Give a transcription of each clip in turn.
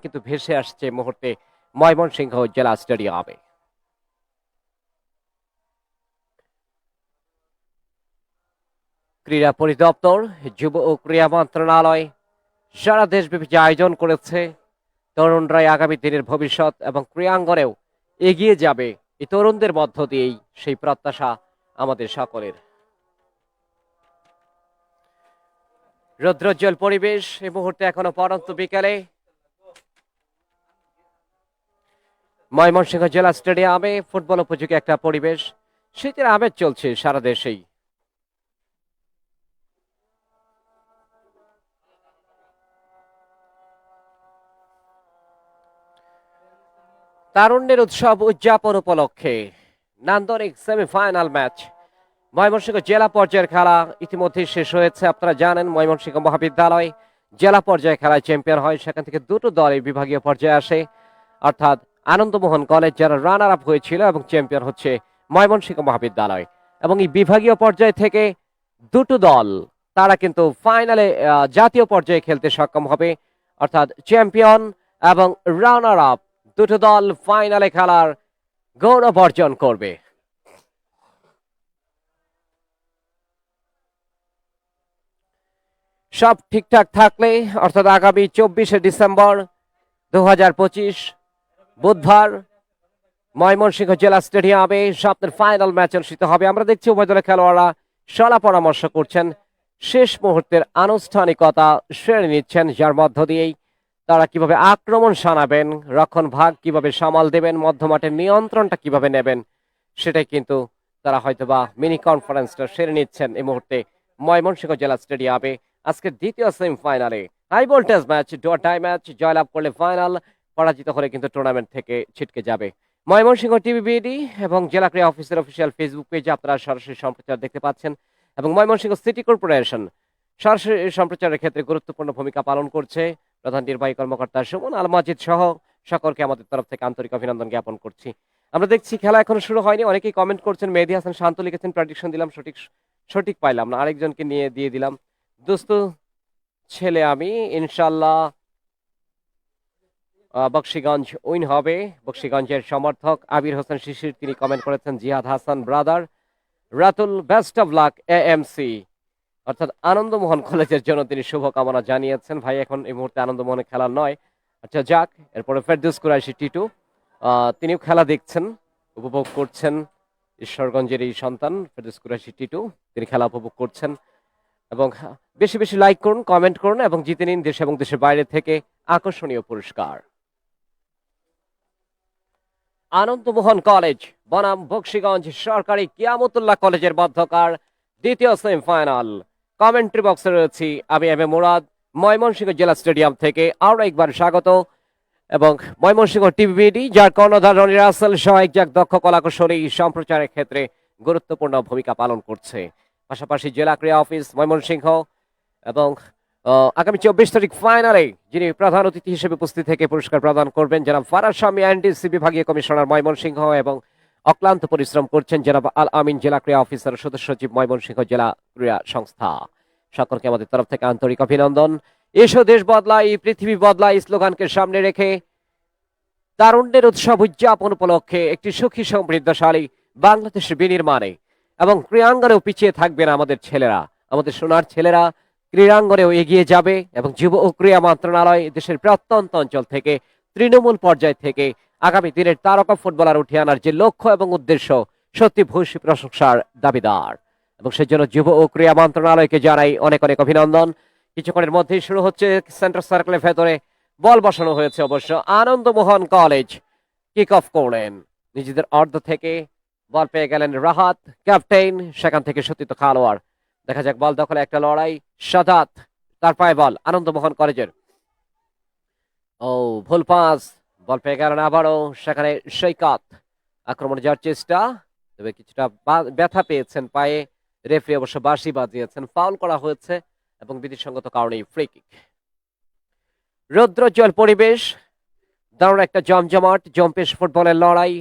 কিন্তু ভেসে আসছে মুহূর্তে ময়মনসিংহ জেলা স্টেডিয়ামে। ক্রীড়া পরিদপ্তর, যুব ও ক্রীড়া মন্ত্রণালয় সারা দেশব্যাপী যে আয়োজন করেছে, তরুণরাই আগামী দিনের ভবিষ্যৎ এবং ক্রীড়াঙ্গনেও এগিয়ে যাবে, এই তরুণদের মধ্য দিয়েই সেই প্রত্যাশা আমাদের সকলের। রৌদ্রোজ্জ্বল পরিবেশ এই মুহূর্তে এখনো পরন্ত বিকেলে ময়মনসিংহ জেলা স্টেডিয়ামে ফুটবল উপযোগী একটা পরিবেশ, শীতের আমেজ চলছে সারা দেশেই। তারুণ্যের উৎসব উদযাপন উপলক্ষে নান্দনিক সেমিফাইনাল ম্যাচ, ময়মনসিংহ জেলা পর্যায়ের খেলা ইতিমধ্যেই শেষ হয়েছে। আপনারা জানেন ময়মনসিংহ মহাবিদ্যালয় জেলা পর্যায়ে খেলায় চ্যাম্পিয়ন হয়, সেখান থেকে দুটো দল এই বিভাগীয় পর্যায়ে আসে, অর্থাৎ আনন্দমোহন কলেজ যারা রানার আপ হয়েছিল এবং চ্যাম্পিয়ন হচ্ছে ময়মনসিংহ মহাবিদ্যালয়। এবং এই বিভাগীয় পর্যায় থেকে দুটো দল তারা কিন্তু ফাইনালে জাতীয় পর্যায়ে খেলতে সক্ষম হবে, অর্থাৎ চ্যাম্পিয়ন এবং রানার আপ দুটো দল ফাইনালে খেলার গৌরব অর্জন করবে। সব ঠিকঠাক থাকলে অর্থাৎ আগামী 24শে ডিসেম্বর 2025 বুধবার ময়মনসিংহ জেলা স্টেডিয়ামে স্বপ্নের ফাইনাল ম্যাচ অনুষ্ঠিত হবে। আমরা দেখছি উভয় দলের খেলোয়াড়রা সলা পরামর্শ করছেন, শেষ মুহূর্তের আনুষ্ঠানিকতা সেরে নিচ্ছেন, যার মধ্য দিয়েই তারা কিভাবে আক্রমণ শানাবেন, রক্ষণ ভাগ কিভাবে সামাল দেবেন, মধ্যমাঠের নিয়ন্ত্রণটা কিভাবে নেবেন, সেটাই কিন্তু তারা হয়তোবা মিনি কনফারেন্সটা সেরে নিচ্ছেন এই মুহূর্তে ময়মনসিংহ জেলা স্টেডিয়ামে। আজকের দ্বিতীয় সেমিফাইনালে হাই ভোল্টেজ ম্যাচ, ডোর টাই ম্যাচ, জয়লাভ করলে ফাইনাল, পরাজিত হলে কিন্তু টুর্নামেন্ট থেকে ছিটকে যাবে। ময়মনসিংহ টিভিবিডি এবং জেলা ক্রীড়া অফিসের অফিসিয়াল ফেসবুক পেজে আপনারা সরাসরি সম্প্রচার দেখতে পাচ্ছেন, এবং ময়মনসিংহ সিটি কর্পোরেশন সরাসরি সম্প্রচারের ক্ষেত্রে গুরুত্বপূর্ণ ভূমিকা পালন করছে। প্রধান নির্বাহী কর্মকর্তা সুমন আল মাজিদ সহ সকলকে আমাদের তরফ থেকে আন্তরিক অভিনন্দন জ্ঞাপন করছি। আমরা দেখছি খেলা এখনো শুরু হয়নি, অনেকেই কমেন্ট করছেন। মেহেদী হাসান শান্ত লিখেছেন প্রেডিকশন দিলাম, সঠিক পাইলাম না, আরেকজনকে নিয়ে দিয়ে দিলাম। দোস্ত ছেলে আমি, ইনশাল্লাহ বক্সিগঞ্জ উইন হবে। বক্সিগঞ্জের সমর্থক আবির হোসেন শিশির তিনি কমেন্ট করেছেন জিহাদ Hasan brother Ratul best of luck AMC, অর্থাৎ আনন্দমোহন কলেজের জন্য তিনি শুভকামনা জানিয়েছেন। ভাই এখন এই মুহূর্তে আনন্দমোহনে খেলা নয়, আচ্ছা যাক। এরপরে ফেরদৌস কুরাইশি টিটু তিনিও খেলা দেখছেন, উপভোগ করছেন। ঈশ্বরগঞ্জের এই সন্তান ফেরদৌস কুরাইশি টিটু তিনি খেলা উপভোগ করছেন। এবং বেশি বেশি লাইক করুন, কমেন্ট করুন এবং জিতে নিন দেশ এবং দেশের বাইরে থেকে আকর্ষণীয় পুরস্কার। আনন্দমোহন কলেজ বনাম বক্সিগঞ্জ সরকারি কিয়ামতুল্লাহ কলেজের মধ্যকার দ্বিতীয় সেমিফাইনাল। কমেন্ট্রি বক্সে রয়েছি আমি এম এ মুরাদ, ময়মনসিংহ জেলা স্টেডিয়াম থেকে আরো একবার স্বাগত। এবং ময়মনসিংহ টিভিবিডি যার কর্ণধার রনি রাসেল সহ একজাক দক্ষ কলাকুশলী সম্প্রচারের ক্ষেত্রে গুরুত্বপূর্ণ ভূমিকা পালন করছে। পাশাপাশি জেলা ক্রীড়া অফিস ময়মনসিংহ এবং আগামী 24 তারিখ ফাইনালে যিনি প্রধান অতিথি হিসেবে উপস্থিত থেকে পুরস্কার প্রদান করবেন জনাব ফারাজ শামী এনডিসি বিভাগীয় কমিশনার ময়মনসিংহ, এবং অক্লান্ত পরিশ্রম করছেন জনাব আল আমিন জেলা ক্রীড়া অফিসার সদস্য সচিব ময়মনসিংহ জেলা ক্রীড়া সংস্থা। সকলকে আমাদের তরফ থেকে আন্তরিক অভিনন্দন। এসো দেশ বদলাই পৃথিবী বদলাই স্লোগানকে সামনে রেখে তারুণ্যের উৎসব উদযাপন উপলক্ষে একটি সুখী সমৃদ্ধশালী বাংলাদেশ বিনির্মাণে এবং ক্রীড়াঙ্গনেও পিছিয়ে থাকবে না আমাদের ছেলেরা, আমাদের সোনার ছেলেরা ক্রীড়াঙ্গনেও এগিয়ে যাবে। এবং যুব ও ক্রীড়া মন্ত্রণালয় দেশের প্রত্যন্ত অঞ্চল থেকে তৃণমূল পর্যায় থেকে আগামী দিনের তারকা ফুটবলার উঠিয়ে আনার যে লক্ষ্য এবং উদ্দেশ্য সত্যি ভূয়সী প্রশংসার দাবিদার, এবং সেজন্য যুব ও ক্রীড়া মন্ত্রণালয়কে জানাই অনেক অনেক অভিনন্দন। কিছুক্ষণের মধ্যেই শুরু হচ্ছে, সেন্টার সার্কেলের ভেতরে বল বসানো হয়েছে। অবশ্য আনন্দমোহন কলেজ কিক অফ করলেন নিজেদের অর্ধ থেকে, বল পেয়ে গেলেন রাহাত ক্যাপ্টেন, সেখান থেকে সতীত খালোয়ার। দেখা যাক বল দখলে একটা লড়াই, সাদাত তার পায়ে বল আনন্দমোহন কলেজের, ও ভুল পাস, বল পেয়ে গেলেন আবারও সেখানে সৈকত, আক্রমণে যাওয়ার চেষ্টা, তবে কিছুটা ব্যথা পেয়েছেন পায়ে, রেফারি অবশ্য বাঁশি বাজিয়েছেন, ফাউল করা হয়েছে এবং বিধিসঙ্গত কারণেই ফ্রি কিক। রৌদ্রোজ্জ্বল পরিবেশ, দারুণ একটা জমজমাট জম্পেশ ফুটবলের লড়াই,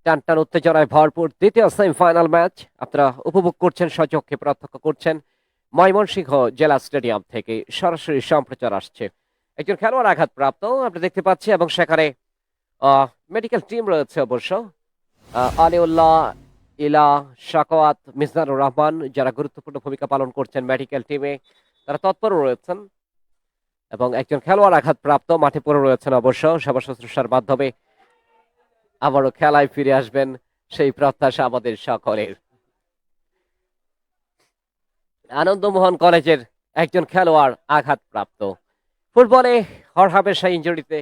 টান টান উত্তেজনায় ভরপুর দ্বিতীয় সেমিফাইনাল ম্যাচ আপনারা উপভোগ করছেন, সচক্ষে প্রত্যক্ষ করছেন ময়মনসিংহ জেলা স্টেডিয়াম থেকে সরাসরি সম্প্রচার আসছে। একজন খেলোয়াড় আঘাতপ্রাপ্ত আমরা দেখতে পাচ্ছি, এবং সেখানে মেডিকেল টিম রয়েছে অবশ্য। আলিউল্লাহ, ইলা, শাকাওয়াত, মিজানুর রহমান যারা গুরুত্বপূর্ণ ভূমিকা পালন করছেন মেডিকেল টিমে, তারা তৎপর রয়েছেন। এবং একজন খেলোয়াড় আঘাতপ্রাপ্ত মাঠে পড়ে রয়েছেন অবশ্য। সেবা শুশ্রূষার মাধ্যমে আবারও খেলায় ফিরে আসবেন সেই প্রত্যাশা আমাদের সকলের। আনন্দমোহন কলেজের একজন খেলোয়াড় আঘাতপ্রাপ্ত। ফুটবলে হরহামেশা ইনজুরিতে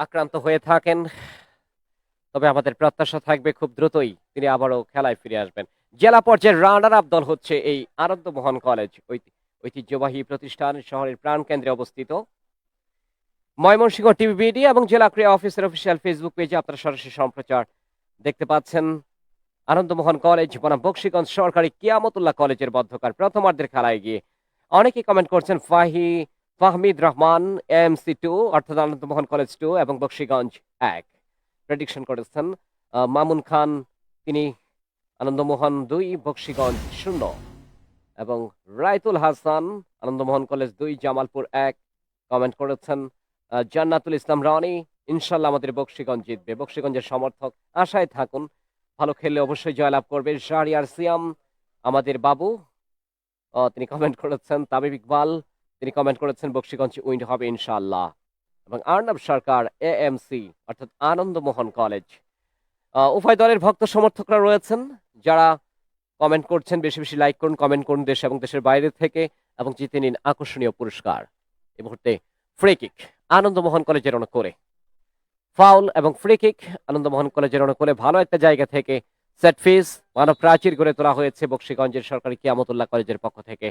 আক্রান্ত হয়ে থাকেন, তবে আমাদের প্রত্যাশা থাকবে খুব দ্রুতই তিনি আবারও খেলায় ফিরে আসবেন। জেলা পর্যায়ের রানার আপ দল হচ্ছে এই আনন্দমোহন কলেজ, ঐতিহ্যবাহী প্রতিষ্ঠান, শহরের প্রাণকেন্দ্রে অবস্থিত। ময়মনসিংহ টিভি বিডি এবং জেলা ক্রীড়া অফিসের অফিসিয়াল ফেসবুক পেজে আপনারা সরাসরি সম্প্রচার দেখতে পাচ্ছেন। আনন্দমোহন কলেজ বনাম বকশীগঞ্জ সরকারি কিয়ামতুল্লাহ কলেজের মধ্যকার প্রথমার্ধের খেলায় গিয়ে অনেকে কমেন্ট করছেন ফাহমিদ রহমান MC2 অর্থাৎ আনন্দমোহন কলেজ 2 এবং বকশীগঞ্জ 1 প্রেডিকশন করেছেন। মামুন খান তিনি আনন্দমোহন 2 বকশীগঞ্জ 0, এবং রাইতুল হাসান আনন্দমোহন কলেজ 2 জামালপুর 1 কমেন্ট করেছেন। জান্নাতুল ইসলাম রনি ইনশাল্লাহ আমাদের বকশীগঞ্জ জিতবে। বকশীগঞ্জের সমর্থক, আশায় থাকুন, ভালো খেললে অবশ্যই জয়লাভ করবে। শাহরিয়ার সিয়াম আমাদের বাবু তিনি কমেন্ট করেছেন। তামিম ইকবাল তিনি কমেন্ট করেছেন বকশীগঞ্জ উইন হবে ইনশাআল্লাহ। এবং আর্নব সরকার AMC অর্থাৎ আনন্দমোহন কলেজ। উভয় দলের ভক্ত সমর্থকরা রয়েছেন যারা কমেন্ট করছেন। বেশি বেশি লাইক করুন, কমেন্ট করুন দেশ এবং দেশের বাইরে থেকে, এবং জিতে নিন আকর্ষণীয় পুরস্কার। এই মুহূর্তে ফ্রি কিক আনন্দমোহন কলেজের অনুকূলে, ফাউল এবং ফ্রি কিক আনন্দমোহন কলেজের অনুকূলে। ভালো একটা জায়গা থেকে সেট পিস মানব প্রাচীর গড়ে তোলা হয়েছে বকশীগঞ্জের সরকারি কিয়ামতুল্লাহ কলেজের পক্ষ থেকে।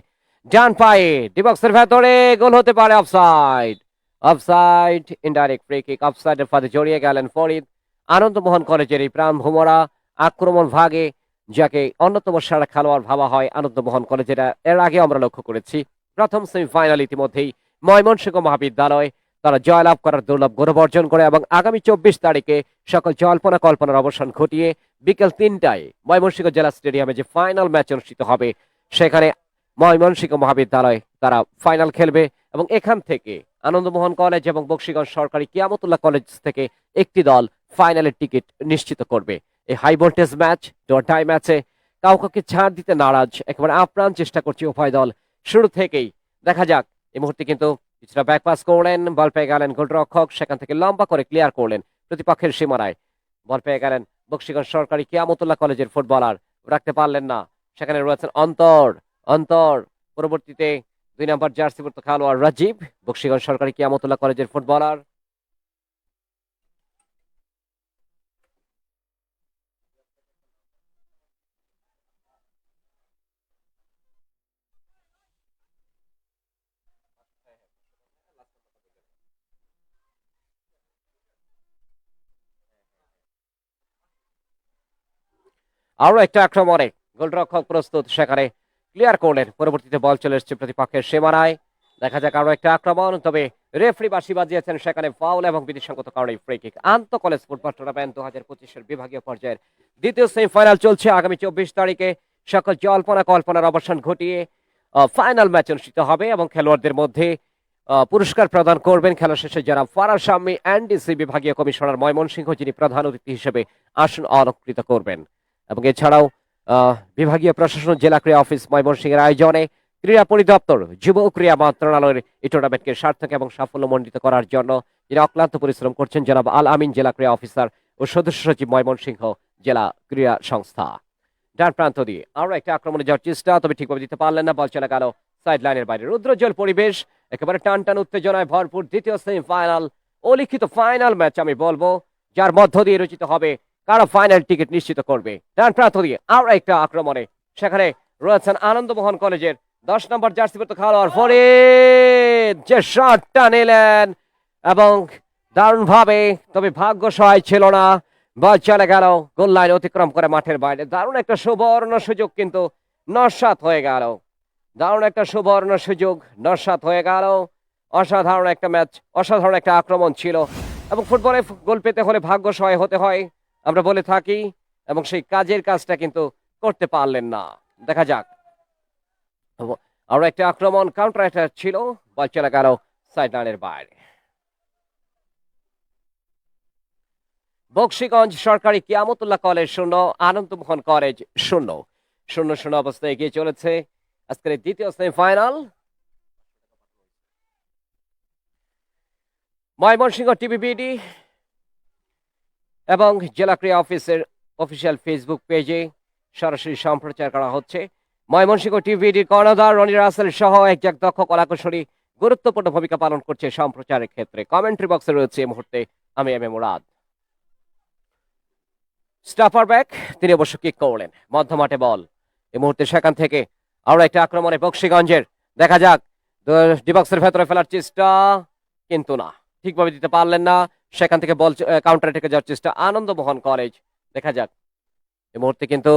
ডান পায়ে ডিবক্সের ভেতরে গোল হতে পারে। Offside, offside, indirect free kick. অফসাইডের ফাঁদে জড়িয়ে গেলেন ফরিদ। আনন্দমোহন কলেজের এই প্রাণ ভোমরা আক্রমণ ভাগে, যাকে অন্যতম সেরা খেলোয়াড় ভাবা হয় আনন্দমোহন কলেজের, এর আগে আমরা লক্ষ্য করেছি প্রথম সেমিফাইনাল ইতিমধ্যেই ময়মনসিংহ মহাবিদ্যালয় তারা জয়লাভ করার দুর্লভ গৌরব অর্জন করে, এবং আগামী 24 তারিখে সকল জল্পনা কল্পনার অবসান ঘটিয়ে বিকেল 3টায় ময়মনসিংহ জেলা স্টেডিয়ামে যে ফাইনাল ম্যাচ অনুষ্ঠিত হবে সেখানে ময়মনসিংহ মহাবিদ্যালয় তারা ফাইনাল খেলবে, এবং এখান থেকে আনন্দমোহন কলেজ এবং বকশীগঞ্জ সরকারি কিয়ামতুল্লাহ কলেজ থেকে একটি দল ফাইনালের টিকিট নিশ্চিত করবে। এই হাই ভোল্টেজ ম্যাচ, টাই ম্যাচে কাউকে ছাড় দিতে নারাজ, একেবারে আপ্রাণ চেষ্টা করছে উভয় দল শুরু থেকেই। দেখা যাক, এই মুহূর্তে কিন্তু কিছুটা ব্যাকপাস করলেন, বল পেয়ে গেলেন গোলরক্ষক, সেখান থেকে লম্বা করে ক্লিয়ার করলেন প্রতিপক্ষের সীমানায়। বল পেয়ে গেলেন বকশীগঞ্জ সরকারি কিয়ামতুল্লাহ কলেজের ফুটবলার, রাখতে পারলেন না, সেখানে রয়েছেন অন্তর। অন্তর পরবর্তীতে 2 নম্বর জার্সিভুক্ত খেলোয়াড় রাজীব, বকশীগঞ্জ সরকারি কিয়ামতুল্লাহ কলেজের ফুটবলার। আরো একটা আক্রমণে গোলরক্ষক প্রস্তুত, সেখানে ক্লিয়ার করলেন, পরবর্তীতে বল চলে এসছে প্রতিপক্ষের সীমানায়। দেখা যাক আরো একটা আক্রমণ, তবে রেফারি বাঁশি বাজিয়েছেন, সেখানে ফাউল এবং বিধিসঙ্গত কারণে ফ্রি কিক। আন্ত কলেজ ফুটবল টুর্নামেন্ট 2025-এর বিভাগীয় পর্যায়ের দ্বিতীয় সেমিফাইনাল চলছে। আগামী 24 তারিখে সকল জল্পনা কল্পনার অবসান ঘটিয়ে ফাইনাল ম্যাচ অনুষ্ঠিত হবে, এবং খেলোয়াড়দের মধ্যে পুরস্কার প্রদান করবেন খেলা শেষে যারা ফারার শাম্মী NDC বিভাগীয় কমিশনার ময়মনসিংহ, যিনি প্রধান অতিথি হিসেবে আসন অলঙ্কৃত করবেন। এবং এছাড়াও বিভাগীয় প্রশাসন জেলা ক্রীড়া অফিস ময়মনসিংহের আয়োজনে ক্রীড়া পরিদপ্তর যুব ও ক্রীড়া মন্ত্রণালয়ের এই টুর্নামেন্টকে সার্থক এবং সাফল্যমণ্ডিত করার জন্য যিনি অক্লান্ত পরিশ্রম করছেন জনাব আল আমিন জেলা ক্রীড়া অফিসার ও সদস্য সচিব ময়মনসিংহ জেলা ক্রীড়া সংস্থা। ডান প্রান্ত দিয়ে আরো একটা আক্রমণে যাওয়ার চেষ্টা, তবে ঠিকভাবে দিতে পারলেন না, বল চলে গেল সাইড লাইনের বাইরে। রুদ্রোজ্জ্বল পরিবেশ, একেবারে টান টান উত্তেজনায় ভরপুর দ্বিতীয় সেমিফাইনাল, অলিখিত ফাইনাল ম্যাচ আমি বলবো, যার মধ্য দিয়ে রচিত হবে কারা ফাইনাল টিকিট নিশ্চিত করবে। ডান প্রান্ত দিয়ে আরো একটা আক্রমণে, সেখানে রয়েছেন আনন্দমোহন কলেজের 10 নম্বর জার্সিভুক্ত খেলোয়াড় ফরিদ, যে শটটা নিলেন এবং দারুণ ভাবে, তবে ভাগ্য সহায় ছিল না, বল চলে গেল গোল লাইন অতিক্রম করে মাঠের বাইরে। দারুণ একটা সুবর্ণ সুযোগ কিন্তু নস্যাৎ হয়ে গেল, দারুণ একটা সুবর্ণ সুযোগ নস্যাৎ হয়ে গেল। অসাধারণ একটা ম্যাচ, অসাধারণ একটা আক্রমণ ছিল, এবং ফুটবলে গোল পেতে হলে ভাগ্য সহায় হতে হয় আমরা বলে থাকি, এবং সেই কাজের কাজটা কিন্তু করতে পারলেন না। দেখা যাক আরো একটা আক্রমণ কাউন্টার অ্যাটাক ছিল, বল চলে গেল সাইড লাইনের বাইরে। বক্সিগঞ্জ সরকারি কিয়ামতুল্লাহ কলেজ 0, আনন্দমোহন কলেজ 0। 0-0 অবস্থায় এগিয়ে চলেছে আজকের দ্বিতীয় সেমিফাইনাল। ময়মনসিংহ টিভিবিডি এবং জেলা ক্রীড়া অফিসের অফিসিয়াল ফেসবুক পেজে সরাসরি সম্প্রচার করা হচ্ছে। ময়মনসিংহ টিভিডির কর্ণধার রনি রাসেল সহ একজন দক্ষ কলাকুশলী গুরুত্বপূর্ণ ভূমিকা পালন করছে সম্প্রচারের ক্ষেত্রে। কমেন্ট্রি বক্সে রয়েছে এই মুহূর্তে আমি এম এ মুরাদ। স্টাফার ব্যাক, তিনি অবশ্য কিক করলেন মধ্যমাঠে বল। এই মুহূর্তে সেখান থেকে আরো একটা আক্রমণে বক্সিগঞ্জের, দেখা যাক ডিবক্সের ভেতরে ফেলার চেষ্টা, কিন্তু না, ঠিকভাবে দিতে পারলেন না। সেখান থেকে বল কাউন্টারে থেকে যাওয়ার চেষ্টা আনন্দমোহন কলেজ, দেখা যাক। এই মুহূর্তে কিন্তু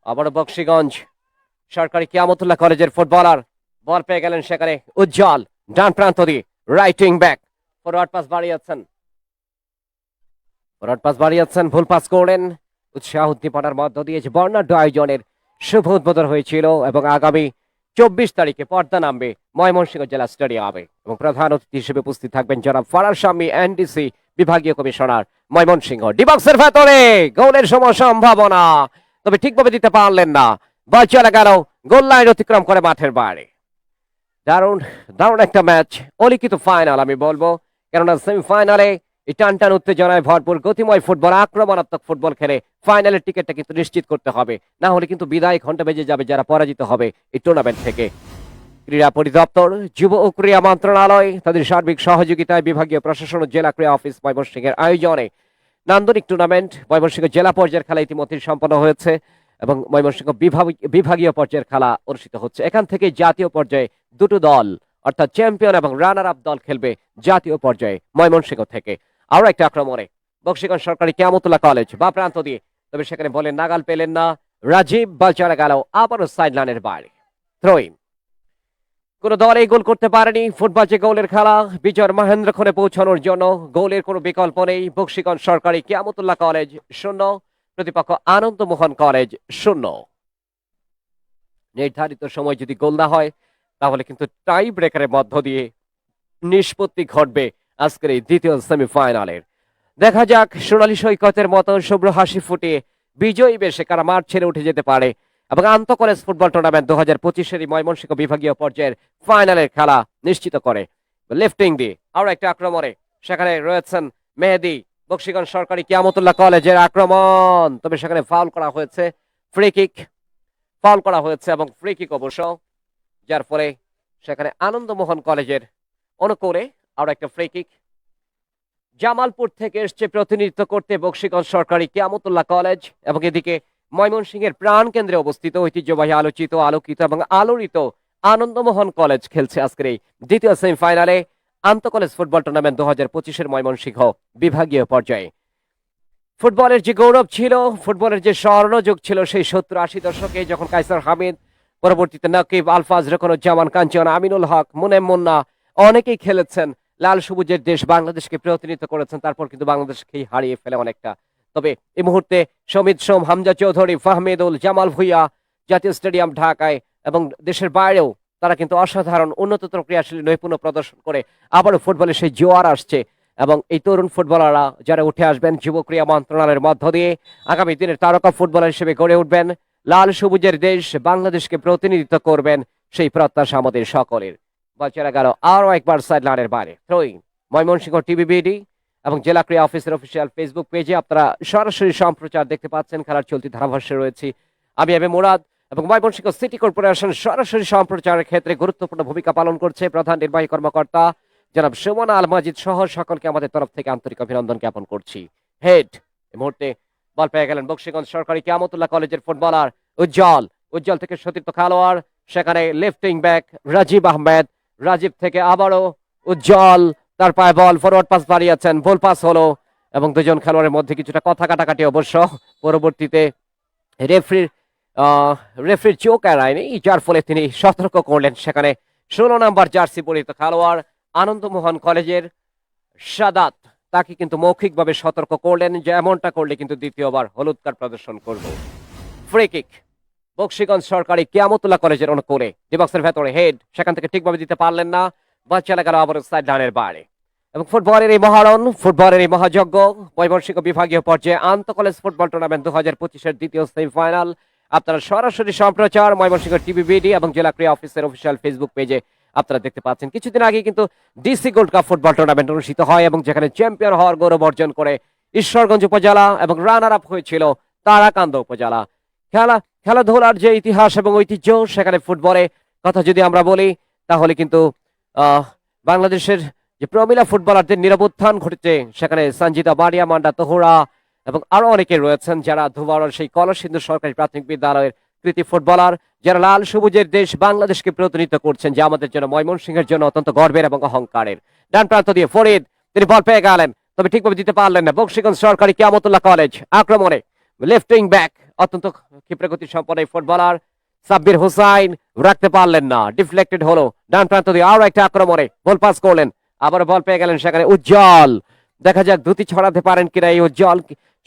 আবারও বক্সিগঞ্জ সরকারি কিয়ামতুল্লাহ কলেজের ফুটবলার বল পেয়ে গেলেন সেখানে উজ্জ্বল, ডান প্রান্ত দিয়ে right wing back, forward pass বাড়িয়েছেন, ভুল পাস করলেন। উৎসাহ উদ্দীপনার মধ্য দিয়ে বর্ণাঢ্য আয়োজনের শুভ উদ্বোধন হয়েছিল এবং আগামী 24 তারিখে পর্দা নামবে ময়মনসিংহ জেলা স্টেডিয়ামে এবং প্রধান অতিথি হিসেবে উপস্থিত থাকবেন জনাব ফারাজ শামী, এনডিসি বিভাগীয় কমিশনার ময়মনসিংহ। ডিবক্সের ভেতরে গোলের সময় সম্ভাবনা, তবে ঠিকভাবে দিতে পারলেন না, বল চলে গেল গোল লাইন অতিক্রম করে মাঠের বাইরে। দারুণ দারুণ একটা ম্যাচ, অলিখিত ফাইনাল আমি বলবো, কেননা সেমিফাইনালে এই টান উত্তেজনায় ভরপুর গতিময় ফুটবল, আক্রমণাত্মক ফুটবল খেলে ফাইনালের টিকিটটা কিন্তু নিশ্চিত করতে হবে, না হলে কিন্তু বিদায় ঘন্টা বেজে যাবে যারা পরাজিত হবে এই টুর্নামেন্ট থেকে। ক্রীড়া পরিদপ্তর, যুব ও ক্রীড়া মন্ত্রণালয় তাদের সার্বিক সহযোগিতায় বিভাগীয় প্রশাসন ও জেলা ক্রীড়া অফিস ময়মনসিংহের আয়োজনে নান্দনিক টুর্নামেন্ট ময়মনসিংহ জেলা পর্যায়ের খেলা ইতিমধ্যে সম্পন্ন হয়েছে এবং ময়মনসিংহ বিভাগীয় পর্যায়ের খেলা অনুষ্ঠিত হচ্ছে। এখান থেকে জাতীয় পর্যায়ে দুটো দল অর্থাৎ চ্যাম্পিয়ন এবং রানার আপ দল খেলবে জাতীয় পর্যায়ে ময়মনসিংহ থেকে। আরো একটা আক্রমণে বক্সিগঞ্জ সরকারি কিয়ামতুল্লাহ কলেজ বা প্রান্ত দিয়ে, তবে সেখানে বলেন নাগাল পেলেন না রাজীব, বল চলে গেল আবারও সাইড লাইনের বাইরে। থ্রোইন, কোন দল এই গোল করতে পারেনি। ফুটবল যে গোলের খেলা, বিজয়ের মহেন্দ্রক্ষণে পৌঁছানোর জন্য গোলের কোনো বিকল্প নেই। বক্সিগঞ্জ সরকারি কিয়ামতুল্লাহ কলেজ 0, প্রতিপক্ষ আনন্দমোহন কলেজ 0। নির্ধারিত সময় যদি গোল না হয় তাহলে কিন্তু টাই ব্রেকারের মধ্য দিয়ে নিষ্পত্তি ঘটবে আজকের এই দ্বিতীয় সেমিফাইনালের। দেখা যাক সোনালী সৈকতের মতো শুভ্র হাসি ফুটিয়ে বিজয়ী বেশে কারা মাঠ ছেড়ে উঠে যেতে পারে এবং আন্তঃ কলেজ ফুটবল টুর্নামেন্ট 2025-এর ময়মনসিংহ বিভাগীয় পর্যায়ের ফাইনালের খেলা নিশ্চিত করে। লেফটিং দিয়ে আরো একটা আক্রমণে সেখানে রয়েছেন মেহেদি, বক্সিগঞ্জ সরকারি কিয়ামতুল্লাহ কলেজের আক্রমণ, তবে সেখানে ফাউল করা হয়েছে, ফাউল করা হয়েছে এবং ফ্রি কিক অবশ্য, যার ফলে সেখানে আনন্দমোহন কলেজের অনুকূলে আরো একটা ফ্রি কিক। জামালপুর থেকে এসছে প্রতিনিধিত্ব করতে বক্সিগঞ্জ সরকারি কিয়ামতুল্লাহ কলেজ এবং এদিকে ময়মনসিংহের প্রাণ কেন্দ্রে অবস্থিত ঐতিহ্যবাহী আলোকিত এবং আলোড়িত আনন্দমোহন কলেজ খেলছে আজকের এই দ্বিতীয় সেমিফাইনালে আন্তঃ কলেজ ফুটবল টুর্নামেন্ট 2025-এর ময়মনসিংহ বিভাগীয় পর্যায়ে। ফুটবলের যে গৌরব ছিল, ফুটবলের যে স্বর্ণযুগ ছিল সেই 70-80 দশকে, যখন কাইসার হামিদ, পরবর্তীতে নাকিব, আলফাজ, রকনুজ্জামান, কাঞ্চন, আমিনুল হক, মুনেম মুন্না অনেকেই খেলেছেন, লাল সবুজের দেশ বাংলাদেশকে প্রতিনিধিত্ব করেছেন, তারপর কিন্তু বাংলাদেশকেই হারিয়ে ফেলে অনেকটা। তবে এই মুহূর্তে সমিত সোম, হামজা চৌধুরী, ফাহমিদুল, জামাল ভুইয়া জাতীয় স্টেডিয়াম ঢাকায় এবং দেশের বাইরেও তারা কিন্তু অসাধারণ উন্নততর ক্রিয়াশীল নৈপুণ্য প্রদর্শন করে আবারও ফুটবলে সেই জোয়ার আসছে এবং এই তরুণ ফুটবলাররা যারা উঠে আসবেন যুব ক্রীড়া মন্ত্রণালয়ের মধ্য দিয়ে আগামী দিনের তারকা ফুটবলার হিসেবে গড়ে উঠবেন, লাল সবুজের দেশ বাংলাদেশকে প্রতিনিধিত্ব করবেন, সেই প্রত্যাশা আমাদের সকলের। বাচ্চারা গেল আরো একবার সাইড লাইনের বাইরে। থ্রোইং, ময়মনসিংহ টিভিবিডি এবং জেলা ক্রীড়া অফিসের অফিসিয়াল ফেসবুক পেজে আপনারা সরাসরি সম্প্রচার দেখতে পাচ্ছেন। খেলার চলতি ধারাভাষ্যে রয়েছি আমি এম এ মুরাদ এবং ময়মনসিংহ সিটি কর্পোরেশন সরাসরি সম্প্রচারের ক্ষেত্রে গুরুত্বপূর্ণ ভূমিকা পালন করছে প্রধান নির্বাহী কর্মকর্তা জনাব সুমন আল মাজিদ সহ সকলকে আমাদের তরফ থেকে আন্তরিক অভিনন্দন জ্ঞাপন করছি। হেড, এই মুহূর্তে বল পেয়ে গেলেন বক্সিগঞ্জ সরকারি কিয়ামতুল্লাহ কলেজের ফুটবলার উজ্জ্বল থেকে সতীর্থ খেলোয়াড়, সেখানে লেফটিং ব্যাক রাজীব আহমেদ, রাজীব থেকে আবারও উজ্জ্বল, তার পায়ে বল, ফরওয়ার্ড পাস বাড়িয়েছেন, ভুল পাস হলো এবং দুজন খেলোয়াড়ের মধ্যে কিছুটা কথা কাটাকাটি অবশ্য, পরবর্তীতে রেফরির চোখ এড়ায়নি, যার ফলে তিনি সতর্ক করলেন সেখানে 16 নম্বর জার্সি পরিহিত খেলোয়াড় আনন্দমোহন কলেজের সাদাত, তাকে কিন্তু মৌখিকভাবে সতর্ক করলেন যে এমনটা করলে কিন্তু দ্বিতীয়বার হলুদ কার্ড প্রদর্শন করব। ফ্রি কিক বক্সিগঞ্জ সরকারি কিয়ামতুল্লাহ কলেজের অনুকূলে ডিবক্সের ভেতরে হেড, সেখান থেকে ঠিকভাবে দিতে পারলেন না, বা চলে গেল আবার সাইড লাইনের বাইরে। এবং ফুটবলের এই মহারণ, ফুটবলের এই মহাযজ্ঞ, ময়মনসিংহ বিভাগীয় পর্যায়ে আন্তঃ কলেজ ফুটবল টুর্নামেন্ট 2025-এর দ্বিতীয় সেমিফাইনাল আপনারা সরাসরি সম্প্রচার ময়মনসিংহ টিভিবিডি এবং জেলা ক্রীড়া অফিসের অফিসিয়াল ফেসবুক পেজে আপনারা দেখতে পাচ্ছেন। কিছুদিন আগে কিন্তু DC gold cup football tournament অনুষ্ঠিত হয় এবং যেখানে চ্যাম্পিয়ন হওয়ার গৌরব অর্জন করে ঈশ্বরগঞ্জ উপজেলা এবং রানার আপ হয়েছিল তারাকান্দা উপজেলা। খেলাধুলার যে ইতিহাস এবং ঐতিহ্য, সেখানে ফুটবলে কথা যদি আমরা বলি তাহলে কিন্তু বাংলাদেশের যে প্রমিলা ফুটবলারদের নিরবুত্থান ঘটেছে, সেখানে সঞ্জিতা বাড়িয়া, মান্ডা তোহরা এবং আরো অনেকে রয়েছেন যারা ধুবাড়ার সেই কলসিন্ধু সরকারি প্রাথমিক বিদ্যালয়ের কৃতি ফুটবলার, যারা লাল সবুজের দেশ বাংলাদেশকে প্রতিনিধিত্ব করছেন, যা আমাদের জন্য ময়মনসিংহের জন্য অত্যন্ত গর্বের এবং অহংকারের। ডান প্রান্ত দিয়ে ফরিদ, তিনি বল পেয়ে গেলেন, তবে ঠিকভাবে দিতে পারলেন না। বক্সিগঞ্জ সরকারি কিয়ামতুল্লাহ কলেজ আক্রমণে লেফট উইং ব্যাক, অত্যন্ত ক্ষিপ্রগতি সম্পন্ন এই ফুটবলার সাব্বির হুসাইন রাখতে পারলেন না, ডিফ্লেক্টেড হলো। ডান প্রান্ত দিয়ে আরো একটা আক্রমণে বল পাস করলেন, আবার বল পেয়ে গেলেন সেখানে উজ্জ্বল। দেখা যাক দ্রুতি ছড়াতে পারেন কিনা এই উজ্জ্বল,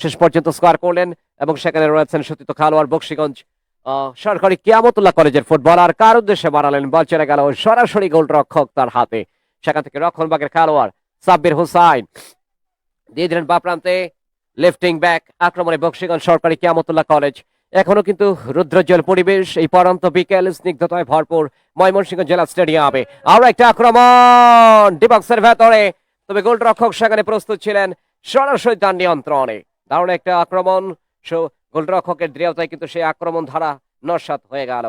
শেষ পর্যন্ত স্কোয়ার করলেন। এবং সেখানে রয়েছেন সতীর্থ খেলোয়াড় বক্সিগঞ্জ সরকারি কিয়ামতুল্লাহ কলেজের ফুটবলার, কার উদ্দেশ্যে বাড়ালেন, বল চলে গেল সরাসরি গোলরক্ষক তার হাতে। সেখান থেকে রক্ষণভাগের খেলোয়াড় সাব্বির হুসাইন দিয়ে দিলেন বা প্রান্তে লেফট উইং ব্যাক আক্রমণে বক্সিগঞ্জ সরকারি কিয়ামতুল্লাহ কলেজ। এখনো কিন্তু রুদ্রোজ্জ্বল পরিবেশ, এই পরন্ত বিকেল স্নিগ্ধতায় ভরপুর ময়মনসিংহ জেলা স্টেডিয়ামে। আরো একটা আক্রমণ ডিবক্সের ভেতরে, তবে গোলরক্ষক সেখানে প্রস্তুত ছিলেন সরাসরি তার নিয়ন্ত্রণে। দারুণ একটা আক্রমণ, গোলরক্ষকের দৃঢ়তায় কিন্তু সেই আক্রমণ ধারা নস্যাৎ হয়ে গেল।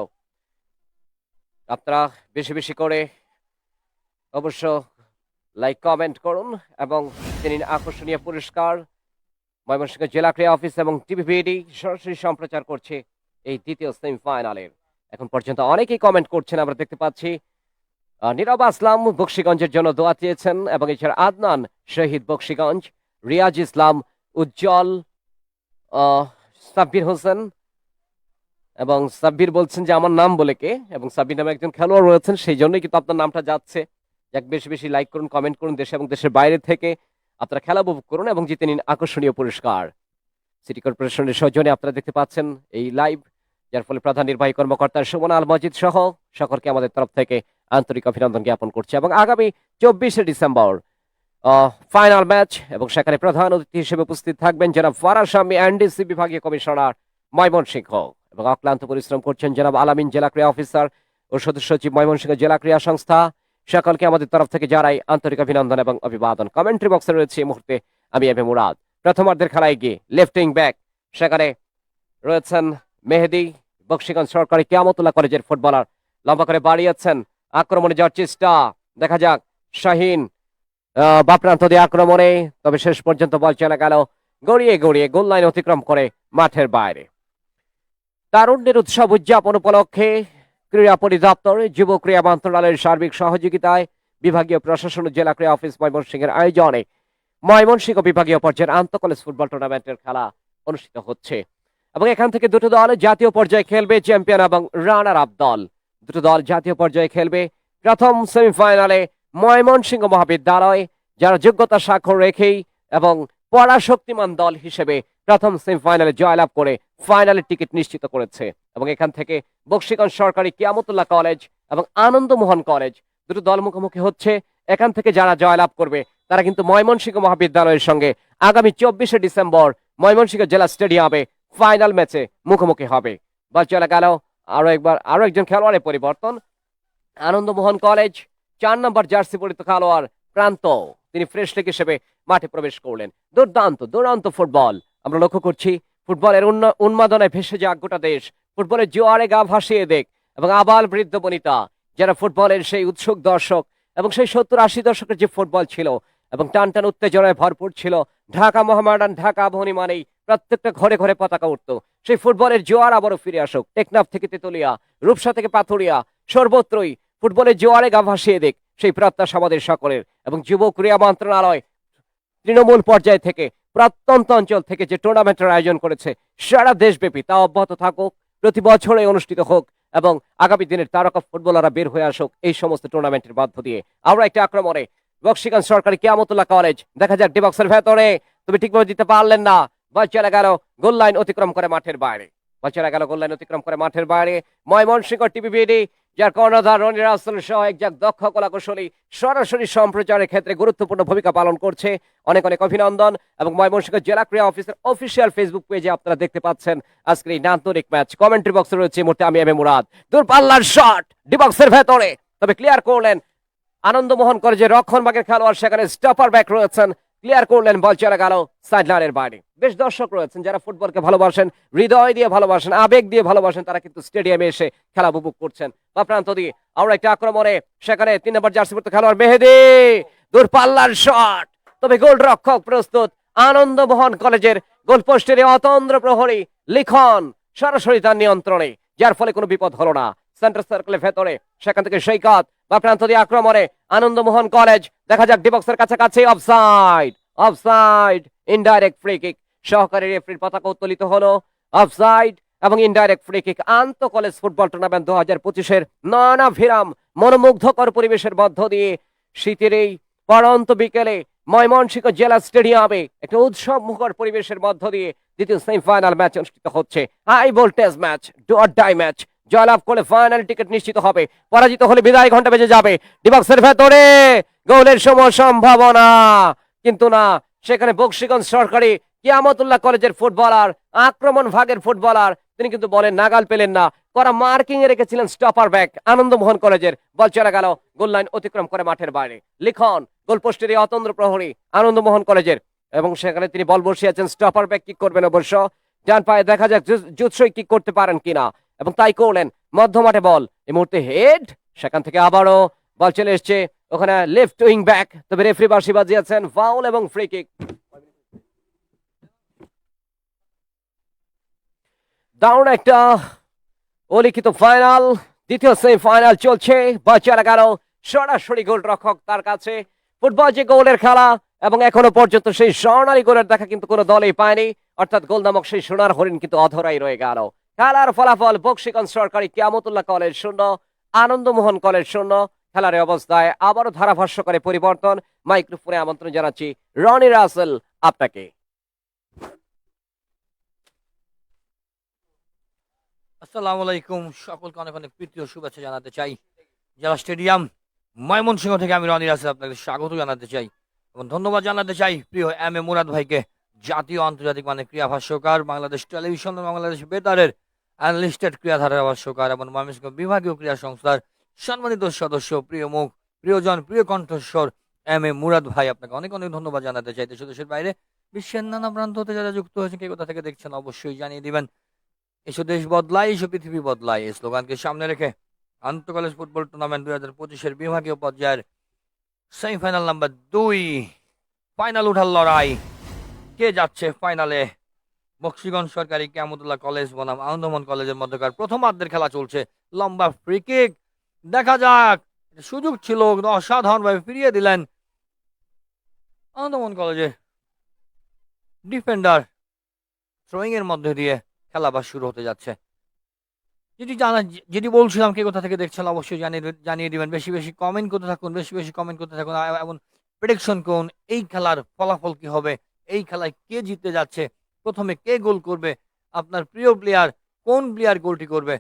আপনারা বেশি বেশি করে অবশ্য লাইক কমেন্ট করুন এবং তিনি আকর্ষণীয় পুরস্কার ময়মনসিংহ জেলা ক্রীড়া অফিস এবং টিভিবিডি সরাসরি সম্প্রচার করছে এই দ্বিতীয় সেমিফাইনালের। এখন পর্যন্ত অনেকেই কমেন্ট করছেন, আমরা দেখতে পাচ্ছি নীরব আসলাম বক্সিগঞ্জের জন্য দোয়া চেয়েছেন, এবং এছাড়া আদনান শহীদ বক্সিগঞ্জ, রিয়াজ ইসলাম, উজ্জ্বল, সাব্বির হোসেন, এবং সাব্বির বলছেন যে আমার নাম বলে কে, এবং সাব্বির নামে একজন খেলোয়াড় রয়েছেন, সেই জন্যই কিন্তু আপনার নামটা যাচ্ছে। যাক, বেশি বেশি লাইক করুন, কমেন্ট করুন, দেশে এবং দেশের বাইরে থেকে আপনারা খেলা উপভোগ করুন এবং জিতে নিন আকর্ষণীয় পুরস্কার। সিটি কর্পোরেশনের সৌজন্যে আপনারা দেখতে পাচ্ছেন এই লাইভ, যার ফলে প্রধান নির্বাহী কর্মকর্তা সুমন আল মজিদ সহ সকলকে আমাদের তরফ থেকে আন্তরিক অভিনন্দন জ্ঞাপন করছে। এবং আগামী 24শে ডিসেম্বর ফাইনাল ম্যাচ, এবং সেখানে প্রধান অতিথি হিসেবে উপস্থিত থাকবেন জনাব ফারাজ শামী এনডিসি বিভাগীয় কমিশনার ময়মনসিংহ, এবং অক্লান্ত পরিশ্রম করছেন জনাব আলামিন জেলা ক্রীড়া অফিসার ও সদস্য সচিব ময়মনসিংহ জেলা ক্রীড়া সংস্থা। সকলকে আমাদের তরফ থেকে জানাই আন্তরিক অভিনন্দন এবং অভিবাদন। কমেন্ট্রি বক্সে রয়েছে এই মুহূর্তে আমি এম এ মুরাদ। প্রথমার্ধের খেলায় গিয়ে লেফট উইং ব্যাক, সেখানে রয়েছেন মেহেদি, বক্সিগঞ্জ সরকারি কিয়ামতুল্লাহ কলেজের ফুটবলার, লম্বা করে বাড়িয়েছেন, আক্রমণে যাওয়ার চেষ্টা, দেখা যাক শাহিন বাপ্রান্ত দিয়ে আক্রমণে, তবে শেষ পর্যন্ত বল চলে গেল গড়িয়ে গড়িয়ে গোল লাইন অতিক্রম করে মাঠের বাইরে। তারুণ্যের উৎসব উদযাপন উপলক্ষে ক্রীড়া পরিদপ্তর, যুব ক্রীড়া মন্ত্রণালয়ের সার্বিক সহযোগিতায় বিভাগীয় প্রশাসন ও জেলা ক্রীড়া অফিস ময়মনসিংহের আয়োজনে ময়মনসিংহ বিভাগীয় পর্যায়ের আন্তঃ কলেজ ফুটবল টুর্নামেন্টের খেলা অনুষ্ঠিত হচ্ছে, এবং এখান থেকে দুটো দল জাতীয় পর্যায়ে খেলবে, চ্যাম্পিয়ন এবং রানার আপ দল দুটো দল জাতীয় পর্যায়ে খেলবে। প্রথম সেমিফাইনালে ময়মনসিংহ মহাবিদ্যালয়, যারা যোগ্যতা স্বাক্ষর রেখেই এবং পরাশক্তিমান দল হিসেবে প্রথম সেমিফাইনালে জয়লাভ করে ফাইনালের টিকিট নিশ্চিত করেছে, এবং এখান থেকে বক্সিগঞ্জ সরকারি কিয়ামতুল্লাহ কলেজ এবং আনন্দমোহন কলেজ দুটো দল মুখোমুখি হচ্ছে। এখান থেকে যারা জয়লাভ করবে তারা কিন্তু ময়মনসিংহ মহাবিদ্যালয়ের সঙ্গে আগামী 24শে ডিসেম্বর ময়মনসিংহ জেলা স্টেডিয়ামে ফাইনাল ম্যাচে মুখোমুখি হবে। বল চলে গেল আরো একজন খেলোয়াড়ের পরিবর্তন, আনন্দমোহন কলেজ 4 নম্বর জার্সি পরিহিত খেলোয়াড় প্রান্ত, তিনি ফ্রেশ লেগ হিসেবে মাঠে প্রবেশ করলেন। দুর্দান্ত ফুটবল আমরা লক্ষ্য করছি, ফুটবলের উন্মাদনায় ভেসে যাক গোটা দেশ, ফুটবলের জোয়ারে গা ভাসিয়ে দেখ, এবং আবাল বৃদ্ধ বনিতা যারা ফুটবলের সেই উৎসুক দর্শক, এবং সেই 70-80 দশকের যে ফুটবল ছিল এবং টান উত্তেজনায় ভরপুর ছিল, ঢাকা মোহামেডান, ঢাকা আবাহনী মানেই প্রত্যেকটা ঘরে ঘরে পতাকা উঠত। সেই ফুটবলের জোয়ার আবারও ফিরে আসুক, টেকনাফ থেকে তেতুলিয়া, রূপসা থেকে পাথুরিয়া, সর্বত্রই ফুটবলের জোয়ারে গা ভাসিয়ে দেখ, সেই প্রত্যাশা আমাদের সকলের। এবং যুব ক্রীড়া মন্ত্রণালয় তৃণমূল পর্যায় থেকে প্রত্যন্ত অঞ্চল থেকে যে টুর্নামেন্টের আয়োজন করেছে সারা দেশব্যাপী, তা অব্যাহত থাকুক, প্রতি বছরে অনুষ্ঠিত হোক, এবং আগামী দিনের তারকা ফুটবলাররা বের হয়ে আসুক এই সমস্ত টুর্নামেন্টের মধ্য দিয়ে। আমরা একটা আক্রমণে বক্সিগঞ্জ সরকারি কিয়ামতুল্লাহ কলেজ, দেখা যাক ডিবক্সের ভেতরে, তুমি ঠিকভাবে দিতে পারলেন না, বল চলে গেল গোল লাইন অতিক্রম করে মাঠের বাইরে। বল চলে গেল গোল লাইন অতিক্রম করে মাঠের বাইরে। ময়মনসিংহ টিভিবিডি যার কর্ণধার রনি রাসেল সহ একজন দক্ষ কলাকুশলী সরাসরি সম্প্রচারের ক্ষেত্রে গুরুত্বপূর্ণ ভূমিকা পালন করছে। অনেক অনেক অভিনন্দন। এবং ময়মনসিংহ জেলা ক্রীড়া অফিসের অফিসিয়াল ফেসবুক পেজে আপনারা দেখতে পাচ্ছেন আজকের এই নান্দনিক ম্যাচ। কমেন্ট্রি বক্সে রয়েছে এই মুহূর্তে আমি এম এ মুরাদ। দূরপাল্লার শট ডি বক্সের ভেতরে, তবে ক্লিয়ার করলেন আনন্দমোহন কলেজের রক্ষণভাগের খেলোয়াড়, সেখানে স্টপার ব্যাক রয়েছেন, ক্লিয়ার করলেন, বল চলে গেল সাইডলাইনের বাইরে। বেশ দর্শক রয়েছেন যারা ফুটবলকে ভালোবাসেন, হৃদয় দিয়ে ভালোবাসেন, আবেগ দিয়ে ভালোবাসেন, তারা কিন্তু স্টেডিয়ামে এসে খেলা উপভোগ করছেন। বা প্রান্ত দিয়ে আমরা একটা আক্রমণে, সেখানে 3 নম্বর জার্সি পড়তে খেলোয়াড় মেহেদি, দূরপাল্লার শট, তবে গোল রক্ষক প্রস্তুত। আনন্দমোহন কলেজের গোলপোস্টের অতন্দ্র প্রহরী লিখন সরাসরি তার নিয়ন্ত্রণে, যার ফলে কোনো বিপদ হলো না। সেন্টার সার্কেলের ভেতরে, সেখান থেকে সৈকত বা প্রান্ত দিয়ে আক্রমণে আনন্দমোহন কলেজ, দেখা যাক ডিবক্সের কাছাকাছি, offside, offside, indirect free kick. সহকারী রেফারির পতাকা উত্তোলিত হলো, অফসাইড এবং ইনডাইরেক্ট ফ্রি কিক। আন্ত কলেজ ফুটবল টুর্নামেন্ট 2025-এর নানাভিরাম মনোমুগ্ধকর পরিবেশের মধ্য দিয়ে শীতের এই পড়ন্ত বিকেলে ময়মনসিংহ জেলা স্টেডিয়ামে একটা উৎসব মুখর পরিবেশের মধ্য দিয়ে দ্বিতীয় সেমিফাইনাল ম্যাচ অনুষ্ঠিত হচ্ছে। High voltage match, do or die match. জয়লাভ করলে ফাইনাল টিকিট নিশ্চিত হবে, পরাজিত হলে বিদায় ঘন্টা বেজে যাবে। ডিবক্সের ভেতরে গোলের সময় সম্ভাবনা, কিন্তু না, সেখানে বকশীগঞ্জ সরকারি কিয়ামতুল্লাহ কলেজের ফুটবলার, আক্রমণ ভাগের ফুটবলার, তিনি কিন্তু বলের নাগাল পেলেন না। করা মার্কিং এ রেখেছিলেন স্টপার ব্যাক আনন্দমোহন কলেজের। বল চলে গেল গোল লাইন অতিক্রম করে মাঠের বাইরে। লিখন গোলপোস্টের এই অতন্দ্র প্রহরী আনন্দমোহন কলেজের, এবং সেখানে তিনি বল বসিয়েছেন। স্টপার ব্যাক কিক করবেন অবশ্য, ডান পায়ে, দেখা যাক জুৎসই কিক করতে পারেন কিনা, এবং তাই করলেন। মধ্য মাঠে বল, এই মুহূর্তে হেড, সেখান থেকে আবারও বল চলে এসছে ওখানে লেফট উইং ব্যাক, তবে রেফারি বাঁশি বাজিয়েছেন, ফাউল এবং ফ্রি কিক। দারুণ একটা অলিখিত ফাইনাল, দ্বিতীয় সেমিফাইনাল চলছে। বল চলে গেল সরাসরি গোল রক্ষক তার কাছে। ফুটবল যে গোলের খেলা, এবং এখনো পর্যন্ত সেই স্বর্ণালী গোলের দেখা কিন্তু কোনো দলেই পায়নি, অর্থাৎ গোল নামক সেই সোনার হরিণ কিন্তু অধরাই রয়ে গেল। খেলার ফলাফল বকশীগঞ্জ সরকারি কিয়ামতুল্লাহ কলেজ 0, আনন্দমোহন কলেজ 0। খেলার অবস্থায় আবারও ধারাভাষ্যকারে পরিবর্তন। মাইক্রোফোনে আমন্ত্রণ জানাচ্ছি রনি রাসেল আপনাকে। আসসালামু আলাইকুম, সকলকে অনেক অনেক প্রীতি ও শুভেচ্ছা জানাতে চাই। জেলা স্টেডিয়াম ময়মনসিংহ থেকে আমি রনি রাসেল আপনাকে স্বাগত জানাতে চাই এবং ধন্যবাদ জানাতে চাই প্রিয় এম এ মুরাদ ভাইকে, জাতীয় আন্তর্জাতিক মানের ক্রীড়া ভাষ্যকার, বাংলাদেশ টেলিভিশন ও বাংলাদেশ বেতারের অ্যানলিস্টেড ক্রীড়াধারার ভাষ্যকার এবং ময়মনসিংহ বিভাগীয় ক্রীড়া সংস্থার সম্মানিত সদস্য, প্রিয় মুখ, প্রিয়জন, প্রিয় কণ্ঠস্বর এম এ মুরাদ ভাই, আপনাকে অনেক অনেক ধন্যবাদ জানাতে চাই। দেশ দেশের বাইরে বিশ্বের নানা প্রান্ত হতে যারা যুক্ত হয়েছেন, কে কোথা থেকে দেখছেন অবশ্যই জানিয়ে দিবেন। এসো দেশ বদলায়, এসো পৃথিবী বদলায়, এই স্লোগানকে সামনে রেখে আন্তঃ কলেজ ফুটবল টুর্নামেন্ট 2025-এর বিভাগীয় পর্যায়ের সেমিফাইনাল নাম্বার 2, ফাইনাল উঠার লড়াই। কে যাচ্ছে ফাইনালে? বকশীগঞ্জ সরকারি কিয়ামতুল্লাহ কলেজ বনাম আনন্দমোহন কলেজের মধ্যকার প্রথমার্ধের খেলা চলছে। লম্বা ফ্রি কিক, দেখা যাক, সুযোগ ছিল, অসাধারণভাবে ফিরিয়ে দিলেন আনন্দমোহন কলেজের ডিফেন্ডার। থ্রোয়িং এর মধ্যে দিয়ে খেলা আবার শুরু হতে যাচ্ছে। যেটি বলছিলাম, কে কোথা থেকে দেখছেন অবশ্যই জানিয়ে দিবেন। বেশি বেশি কমেন্ট করতে থাকুন, বেশি বেশি কমেন্ট করতে থাকুন, এবং প্রেডিকশন করুন এই খেলার ফলাফল কি হবে, এই খেলায় কে জিততে যাচ্ছে, প্রথমে কে গোল করবে, আপনার প্রিয় প্লেয়ার কোন প্লেয়ার গোলটি করবে।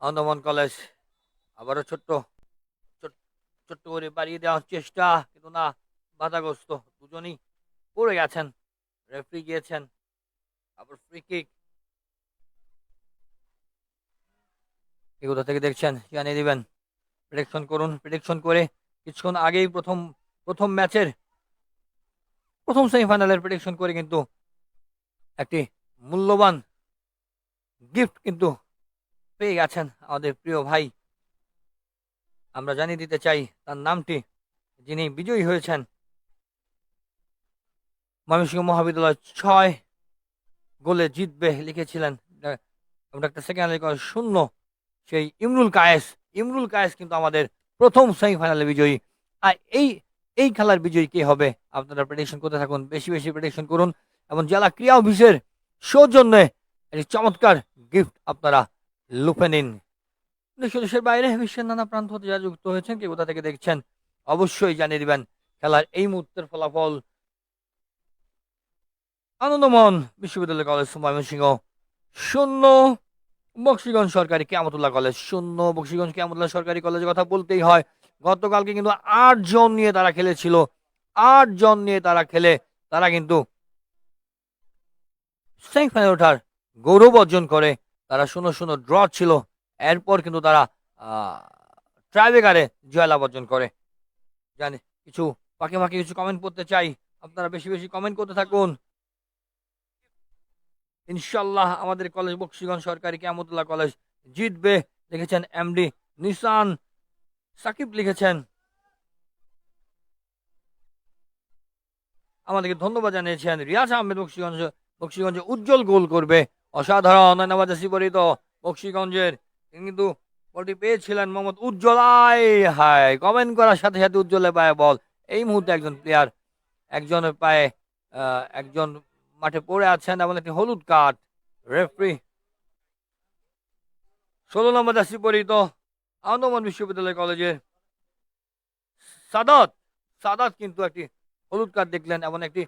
আনন্দমোহন কলেজ আবারও ছোট্ট করে বাড়িয়ে দেওয়ার চেষ্টা, কিন্তু না, বাধাগ্রস্ত, দুজনই পড়ে গেছেন, রেফারি গিয়েছেন। আবার ফ্রি কিক, কোথা থেকে দেখছেন জানিয়ে দিবেন, প্রেডিকশন করুন। প্রেডিকশন করে কিছুক্ষণ আগেই প্রথম ম্যাচের প্রথম সেমিফাইনালের প্রেডিকশন করে কিন্তু একটি মূল্যবান গিফট কিন্তু পেয়ে গেছেন আমাদের প্রিয় ভাই। আমরা জানিয়ে দিতে চাই তার নামটি, যিনি বিজয়ী হয়েছেন। ময়মনসিংহ মহাবিদ্যালয় 6 গোলে জিতবে লিখেছিলেন, আমরা একটা সেকেন্ড 0, সেই ইমরুল কায়েস কিন্তু আমাদের প্রথম সেমিফাইনালে বিজয়ী। আর এই খেলার বিজয়ী কে হবে, আপনারা প্রেডিকশন করতে থাকুন, বেশি বেশি প্রেডিকশন করুন, এবং জেলা ক্রীড়া অফিসের সৌজন্যে একটি চমৎকার গিফট আপনারা লুফে নিন। দেশের বাইরে বিশ্বের নানা প্রান্ত হতে যারা যুক্ত হয়েছেন, কে কোথা থেকে দেখছেন অবশ্যই জানিয়ে দিবেন। খেলার এই মুহূর্তের ফলাফল আনন্দমোহন বিশ্ববিদ্যালয় কলেজ ময়মনসিংহ 0, বকশীগঞ্জ সরকারি কিয়ামতুল্লাহ কলেজ 0। বকশীগঞ্জ কিয়ামতুল্লাহ সরকারি কলেজের কথা বলতেই হয়, গতকালকে কিন্তু 8 জন নিয়ে তারা খেলেছিল। 8 জন নিয়ে তারা খেলে তারা কিন্তু সেমিফাইনালে ওঠার গৌরব অর্জন করে। তারা 0-0 ড্র ছিল, এরপর কিন্তু তারা ট্রাইব্রেকারে জয়লাভ অর্জন করে। জানি কিছু ফাঁকে ফাঁকে কিছু কমেন্ট করতে চাই, আপনারা বেশি বেশি কমেন্ট করতে থাকুন। ইনশাল্লাহ আমাদের কলেজ বকশীগঞ্জ সরকারি কিয়ামতুল্লাহ কলেজ জিতবে, লিখেছেন এমডি নিসান সাকিব। লিখেছেন আমাদেরকে ধন্যবাদ জানিয়েছেন রিয়াজ আহমেদ। বকশীগঞ্জে উজ্জ্বল গোল করবে, অসাধারণ নামাজাসি পরিত বকশীগঞ্জের, কিন্তু বলটি পেয়েছিলেন মোহাম্মদ উজ্জ্বল। হায় কমেন্ট করার সাথে সাথে উজ্জ্বলের পায়ে বল। এই মুহূর্তে একজন প্লেয়ার, একজনের পায়ে একজন মাঠে পড়ে আছেন এবং একটি হলুদ কার্ড। রেফারি 16 নম্বর জার্সি পরিহিত আনন্দমোহন বিশ্ববিদ্যালয় কলেজের সাদাত সাদাত কিন্তু একটি হলুদ কার্ড দেখলেন এবং একটি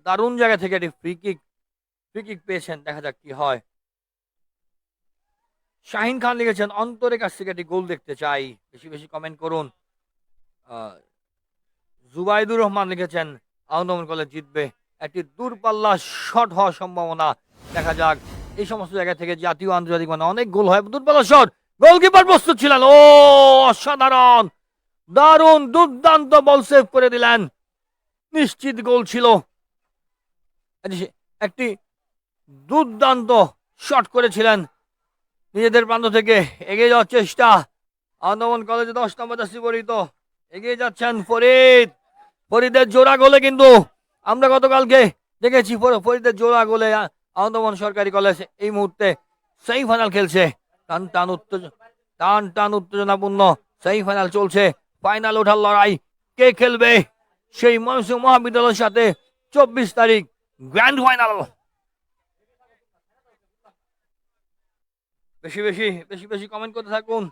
দারুণ জায়গা থেকে একটি ফ্রি কিক পেয়েছেন। দেখা যাক কি হয়। শাহিন খান লিখেছেন অন্তরের কাছ থেকে একটি গোল দেখতে চাই, বেশি বেশি কমেন্ট করুন। জুবাইদুর রহমান লিখেছেন আনন্দমোহন কলেজ জিতবে, একটি দূরপাল্লা শট হওয়ার সম্ভাবনা। দেখা যাক, এই সমস্ত জায়গা থেকে জাতীয় আন্তর্জাতিক মানে অনেক গোল হয়। দূরপাল্লা শট, গোলকিপার প্রস্তুত ছিলেন। ও অসাধারণ, দারুণ দুর্দান্ত বল সেভ করে দিলেন, নিশ্চিত গোল ছিল। একটি দুর্দান্ত শট করেছিলেন, নিজেদের প্রান্ত থেকে এগিয়ে যাওয়ার চেষ্টা। আনন্দমোহন কলেজে 10 নম্বর জার্সি পরিহিত এগিয়ে যাচ্ছেন ফরিদের জোড়া গোলে, কিন্তু আমরা গতকালকে দেখেছি ফরিদের জোড়া গোলে আনন্দমোহন সরকারি কলেজ এই মুহূর্তে সেমিফাইনাল খেলছে। টান টান উত্তেজনাপূর্ণ সেমিফাইনাল চলছে। ফাইনাল ওঠার লড়াই, কে খেলবে সেই ময়মনসিংহ মহাবিদ্যালয়ের সাথে 24 তারিখ গ্র্যান্ড ফাইনাল। বেশি বেশি বেশি বেশি কমেন্ট করতে থাকুন,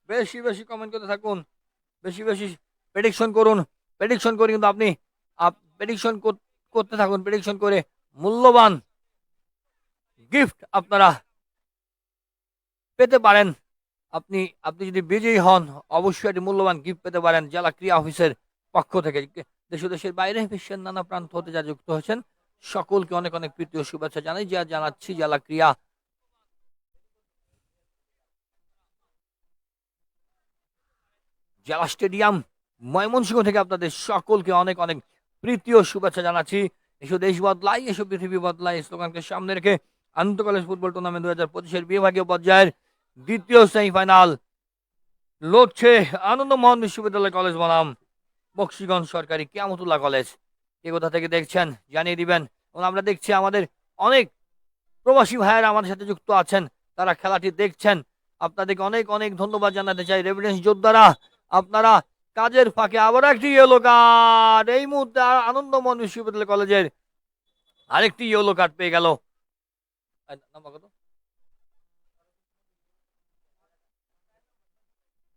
বেশি বেশি কমেন্ট করতে থাকুন, বেশি বেশি প্রেডিকশন করুন। প্রেডিকশন করে কিন্তু আপনি প্রেডিকশন করতে থাকুন, প্রেডিকশন করে মূল্যবান গিফট আপনারা পেতে পারেন। আপনি যদি বিজয়ী হন অবশ্যই একটি মূল্যবান গিফট পেতে পারেন জেলা ক্রীড়া অফিসের পক্ষ থেকে। দেশ দেশের বাইরে বিশ্বের নানা প্রান্ত হতে যা যুক্ত হয়েছেন সকলকে অনেক অনেক প্রীতি ও শুভেচ্ছা জানাচ্ছি জেলা ক্রীড়া জেলা স্টেডিয়াম ময়মনসিংহ থেকে আপনাদের সকলকে অনেক অনেক প্রীতি ও শুভেচ্ছা জানাচ্ছি। এসো দেশ বদলাই, এসো পৃথিবী বদলাই স্লোগানকে সামনে রেখে আন্তঃ কলেজ ফুটবল টুর্নামেন্ট 2025-এর বিভাগীয় পর্যায়ের দ্বিতীয় সেমিফাইনাল লড়ছে আনন্দমোহন বিশ্ববিদ্যালয় কলেজ বনাম বকশীগঞ্জ সরকারি কিয়ামতুল্লাহ কলেজ। কে কোথা থেকে দেখছেন জানিয়ে দিবেন। এবং আমরা দেখছি আমাদের অনেক প্রবাসী ভাইয়েরা আমাদের সাথে যুক্ত আছেন, তারা খেলাটি দেখছেন। আপনাদেরকে অনেক অনেক ধন্যবাদ জানাতে চাই। রেভিডেন্স যোদ্ধারা, আপনারা কাজের ফাঁকে আবার একটি ইয়েলো কার্ড, এই মুহূর্তে আনন্দমোহন বিশ্ববিদ্যালয় কলেজের আরেকটি ইয়েলো কার্ড পেয়ে গেল।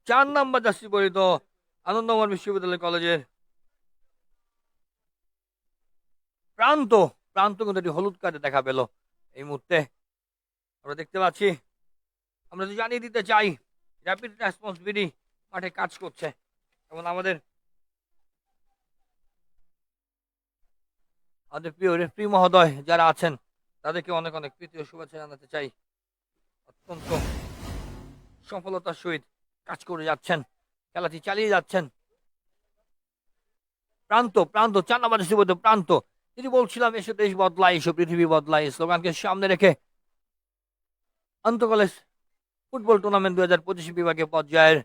4 নম্বর জার্সি পরিহিত আনন্দমোহন বিশ্ববিদ্যালয় কলেজের প্রান্ত কিন্তু একটি হলুদ কার্ডে দেখা পেল এই মুহূর্তে। আমরা দেখতে পাচ্ছি, আমরা তো জানিয়ে দিতে চাই র্যাপিড রেসপন্স বিডি মাঠে কাজ করছে এবং আমাদের প্রিয় রেফারি মহোদয় যারা আছেন তাদেরকে অনেক অনেক প্রীতি ও শুভেচ্ছা জানাতে চাই। অত্যন্ত সফলতার সহিত কাজ করে যাচ্ছেন, খেলাটি চালিয়ে যাচ্ছেন। প্রান্ত 4 নম্বর প্রান্ত, যদি বলছিলাম এসো দেশ বদলাই, এসো পৃথিবী বদলাই স্লোগানকে সামনে রেখে আন্তঃ কলেজ ফুটবল টুর্নামেন্ট 2025 বিভাগীয় পর্যায়ের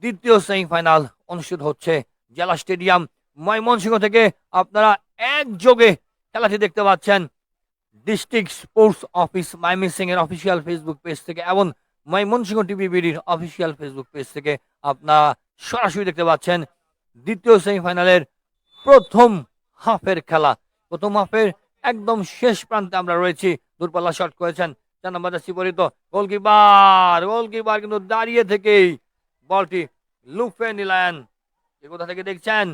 দ্বিতীয় সেমিফাইনাল অনুষ্ঠিত হচ্ছে জেলা স্টেডিয়াম ময়মনসিংহ থেকে। আপনারা একযোগে খেলাটি দেখতে পাচ্ছেন ডিস্ট্রিক্ট স্পোর্টস অফিস ময়মনসিংহ এর অফিসিয়াল ফেসবুক পেজ থেকে এবং ময়মনসিংহ টিভি বিডির অফিসিয়াল ফেসবুক পেজ থেকে আপনারা সরাসরি দেখতে পাচ্ছেন দ্বিতীয় সেমিফাইনালের প্রথম হাফের খেলা। প্রথম হাফের একদম শেষ প্রান্তে আমরা রয়েছি। দূরপাল্লা শট করেছেন 4 নম্বর জার্সি পরিহিত গোলকিপার কিন্তু দাঁড়িয়ে থেকেই বলটি লুফে নিলেন। কোথা থেকে দেখছেন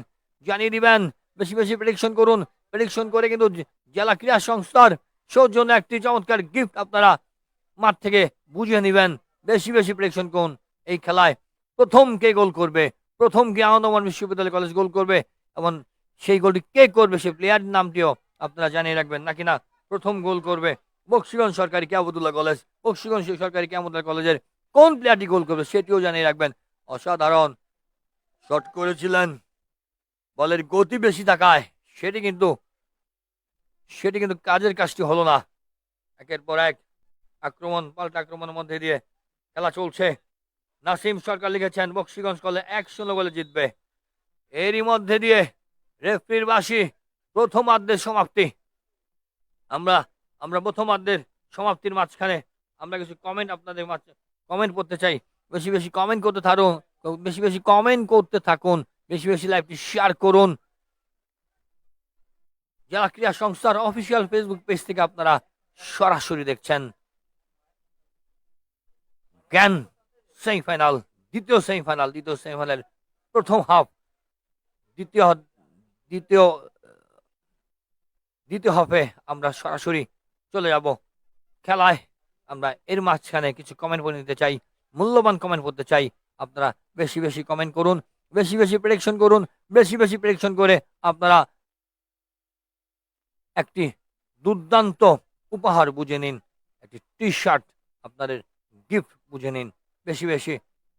জানিয়ে দিবেন, বেশি বেশি প্রেডিকশন করুন। প্রেডিকশন করে কিন্তু জেলা ক্রীড়া সংস্থার সৌজন্য একটি চমৎকার গিফট আপনারা মাঠ থেকে বুঝিয়ে নেবেন। বেশি বেশি প্রেডিকশন করুন এই খেলায়। প্রথম কে গোল করবে, প্রথম কে আনন্দমোহন বিশ্ববিদ্যালয় কলেজ গোল করবে, এবং সেই গোলটি কে করবে সেই প্লেয়ার নামটিও আপনারা জানিয়ে রাখবেন। নাকি না প্রথম গোল করবে বক্সিগঞ্জ সরকারি কিয়ামতুল্লাহ কলেজ, বক্সিগঞ্জ সরকারি কিয়ামতুল্লাহ কলেজের কোন প্লেয়ারটি গোল করবে সেটিও জানিয়ে রাখবেন। অসাধারণ শট করেছিলেন, বলের গতি বেশি থাকায় সেটি কিন্তু কাজের কাজটি হলো না। একের পর এক আক্রমণ, পাল্টা আক্রমণের মধ্যে দিয়ে খেলা চলছে। নাসিম সরকার লিখেছেন বক্সিগঞ্জ কলেজ 1-0 গোলে জিতবে। এরই মধ্যে দিয়ে রেফরির বাঁশি, প্রথমার্ধের সমাপ্তি। আমরা প্রথমার্ধের সমাপ্তির মাঝখানে আমরা কিছু কমেন্ট আপনাদের কমেন্ট করতে চাই। বেশি বেশি কমেন্ট করতে থাকুন, বেশি বেশি কমেন্ট করতে থাকুন, বেশি বেশি লাইভটি শেয়ার করুন। জেলা ক্রীড়া সংস্থার অফিসিয়াল ফেসবুক পেজ থেকে আপনারা সরাসরি দেখছেন জ্ঞান সেমিফাইনাল, দ্বিতীয় সেমিফাইনালের প্রথম হাফ। দ্বিতীয় দ্বিতীয় দ্বিতীয় হাফে আমরা সরাসরি চলে যাব খেলায়। আমরা এর মাঝখানে কিছু কমেন্ট করে নিতে চাই, মূল্যবান কমেন্ট করতে চাই। আপনারা বেশি বেশি কমেন্ট করুন, বেশি বেশি প্রেডিকশন করুন, বেশি বেশি প্রেডিকশন করে আপনারা একটি দুর্দান্ত উপহার বুঝে নিন, একটি টি শার্ট আপনাদের গিফট বুঝে নিন। বেশি বেশি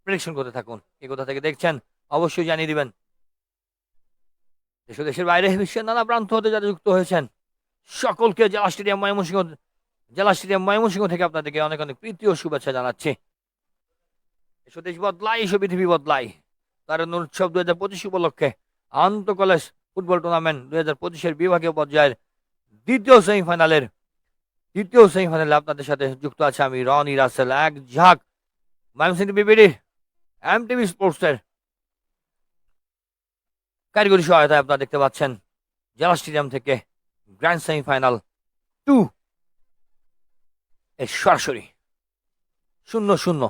প্রেডিকশন করতে থাকুন। এই কোথা থেকে দেখছেন অবশ্যই জানিয়ে দিবেন। দেশ ও দেশের বাইরে বিশ্বের নানা প্রান্ত হতে যারা যুক্ত হয়েছেন সকলকে জেলা স্টেডিয়াম ময়মনসিংহ থেকে আপনাদেরকে অনেক অনেক প্রীতি ও শুভেচ্ছা জানাচ্ছি। এসো দেশ বদলাই, এসো পৃথিবী বদলাই। তারুণ্য উৎসব 2025 উপলক্ষে আন্তঃ কলেজ ফুটবল টুর্নামেন্ট 2025 বিভাগীয় পর্যায়ের দ্বিতীয় সেমিফাইনালে আপনাদের সাথে যুক্ত আছে আমি রনি রাসেল। এক ঝাঁক ময়মনসিংহ বিবিডি এমটিভি স্পোর্টসের কারিগরি সহায়তায় আপনারা দেখতে পাচ্ছেন জেলা স্টেডিয়াম থেকে গ্র্যান্ড সেমিফাইনাল 2 এর সরাসরি 0-0।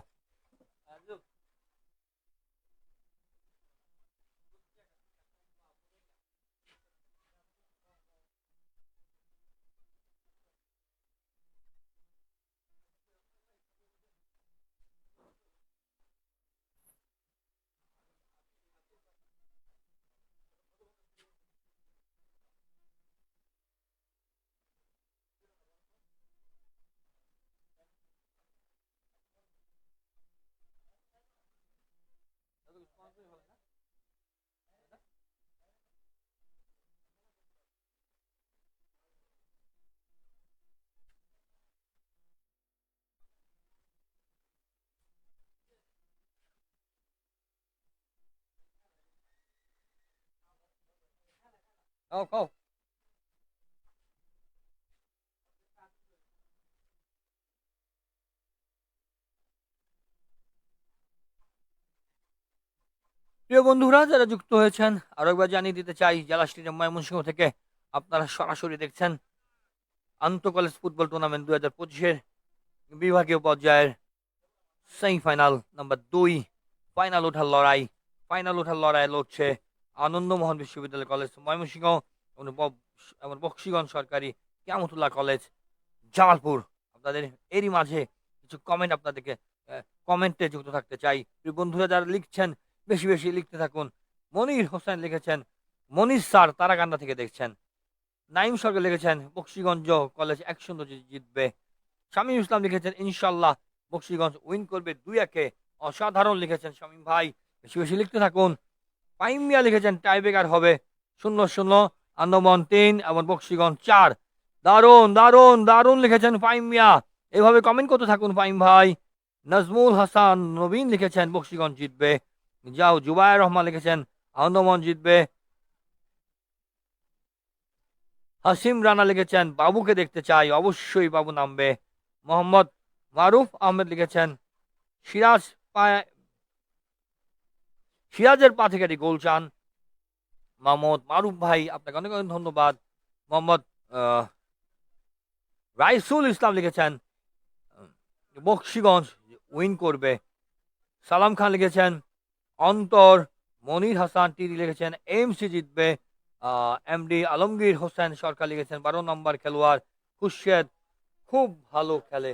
খাও। প্রিয় বন্ধুরা যারা যুক্ত হয়েছেন আরো একবার জানিয়ে দিতে চাই জেলা স্টেডিয়াম ময়মনসিংহ থেকে আপনারা সরাসরি দেখছেন আন্তঃ কলেজ ফুটবল টুর্নামেন্ট 2025 বিভাগীয় পর্যায়ের সেমিফাইনাল নাম্বার 2। ফাইনাল ওঠার লড়াই লড়ছে আনন্দমোহন বিশ্ববিদ্যালয় কলেজ ময়মনসিংহ এবং বক্সিগঞ্জ সরকারি কিয়ামতুল্লাহ কলেজ জামালপুর। আপনাদের এরই মাঝে কিছু কমেন্ট আপনাদেরকে কমেন্টে যুক্ত থাকতে চাই। প্রিয় বন্ধুরা যারা লিখছেন বেশি বেশি লিখতে থাকুন। মনির হোসেন লিখেছেন মনির স্যার তারাকান্দা থেকে দেখছেন। নাইম সরকার লিখেছেন বক্সিগঞ্জ কলেজ 1-0 জিতবে। শামীম ইসলাম লিখেছেন ইনশাল্লাহ বক্সিগঞ্জ উইন করবে 2-1। অসাধারণ লিখেছেন শামীম ভাই, বেশি বেশি লিখতে থাকুন। পাইম মিয়া লিখেছেন টাইব্রেকার হবে 0-0, আন্দামান 3 এবং বক্সিগঞ্জ 4। দারুণ লিখেছেন পাইম মিয়া, এভাবে কমেন্ট করতে থাকুন পাইম ভাই। নাজমুল হাসান নবীন লিখেছেন বক্সিগঞ্জ জিতবে। জুবায়ের রহমান লিখেছেন আনন্দমোহন জিতবে। হাসিম রানা লিখেছেন বাবুকে দেখতে চাই, অবশ্যই বাবু নামবে। মোহাম্মদ মারুফ আহমেদ লিখেছেন সিরাজের পা থেকে গোল চান। মোহাম্মদ মারুফ ভাই আপনাকে অনেক অনেক ধন্যবাদ। মোহাম্মদ রাইসুল ইসলাম লিখেছেন বক্সিগঞ্জ উইন করবে। সালাম খান লিখেছেন অন্তর। মনির হাসান টিরি লিখেছেন এমসি জিতবে। এমডি আলমগীর হোসেন সরকার লিখেছেন 12 নম্বর খেলোয়াড় খুরশেদ খুব ভালো খেলে।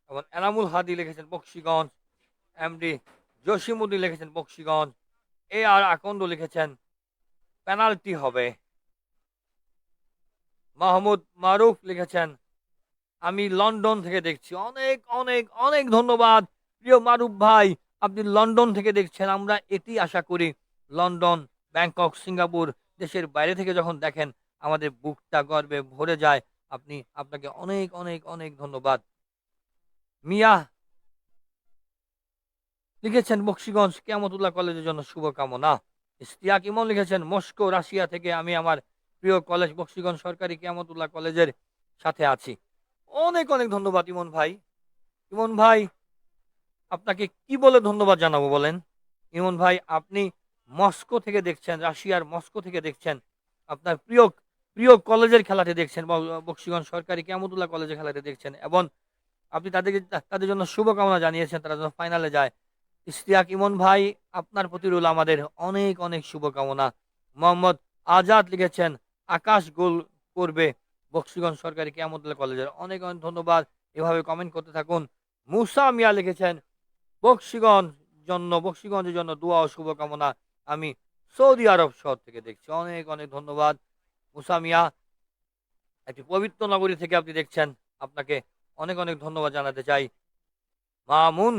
এবং এনামুল হাদি লিখেছেন বক্সিগঞ্জ। এমডি জসিমউদ্দিন লিখেছেন বক্সিগঞ্জ। এ আর আকন্দ লিখেছেন পেনাল্টি হবে। মাহমুদ মারুফ লিখেছেন আমি লন্ডন থেকে দেখছি। অনেক অনেক অনেক ধন্যবাদ প্রিয় মারুফ ভাই, আপনি লন্ডন থেকে দেখছেন। আমরা এটি আশা করি লন্ডন, ব্যাংকক, সিঙ্গাপুর দেশের বাইরে থেকে যখন দেখেন আমাদের বুকটা গর্বে ভরে যায়। আপনাকে অনেক অনেক অনেক ধন্যবাদ। মিয়া লিখেছেন বক্সিগঞ্জ কিয়ামতুল্লাহ কলেজের জন্য শুভকামনা। ইশতিয়াক ইমন লিখেছেন মস্কো রাশিয়া থেকে আমি আমার প্রিয় কলেজ বক্সিগঞ্জ সরকারি কিয়ামতুল্লাহ কলেজের সাথে আছি। অনেক অনেক ধন্যবাদ ইমন ভাই। ইমন ভাই, আপনাকে কি বলে ধন্যবাদ জানাবো বলেন? ইমন ভাই, আপনি মস্কো থেকে দেখছেন, রাশিয়ার মস্কো থেকে দেখছেন, আপনার প্রিয় প্রিয় কলেজের খেলাটি দেখছেন, বক্সিগঞ্জ সরকারি কিয়ামতুল্লাহ কলেজের খেলাটি দেখছেন এবং আপনি তাদের জন্য শুভকামনা জানিয়েছেন তারা যেন ফাইনালে যায়। ইশতিয়াক ইমন ভাই, আপনার প্রতি রইল আমাদের অনেক অনেক শুভকামনা। মোহাম্মদ আজাদ লিখেছেন আকাশ গোল করবে বক্সিগঞ্জ সরকারি কিয়ামতুল্লাহ কলেজের। অনেক অনেক ধন্যবাদ, এভাবে কমেন্ট করতে থাকুন। মুসা মিয়া লিখেছেন বক্সিগঞ্জের জন্য দোয়া ও শুভকামনা, আমি সৌদি আরব শহর থেকে দেখছি। অনেক অনেক ধন্যবাদ মুসা মিয়া, একটি পবিত্র নগরী থেকে আপনি দেখছেন, আপনাকে অনেক অনেক ধন্যবাদ জানাতে চাই। মামুন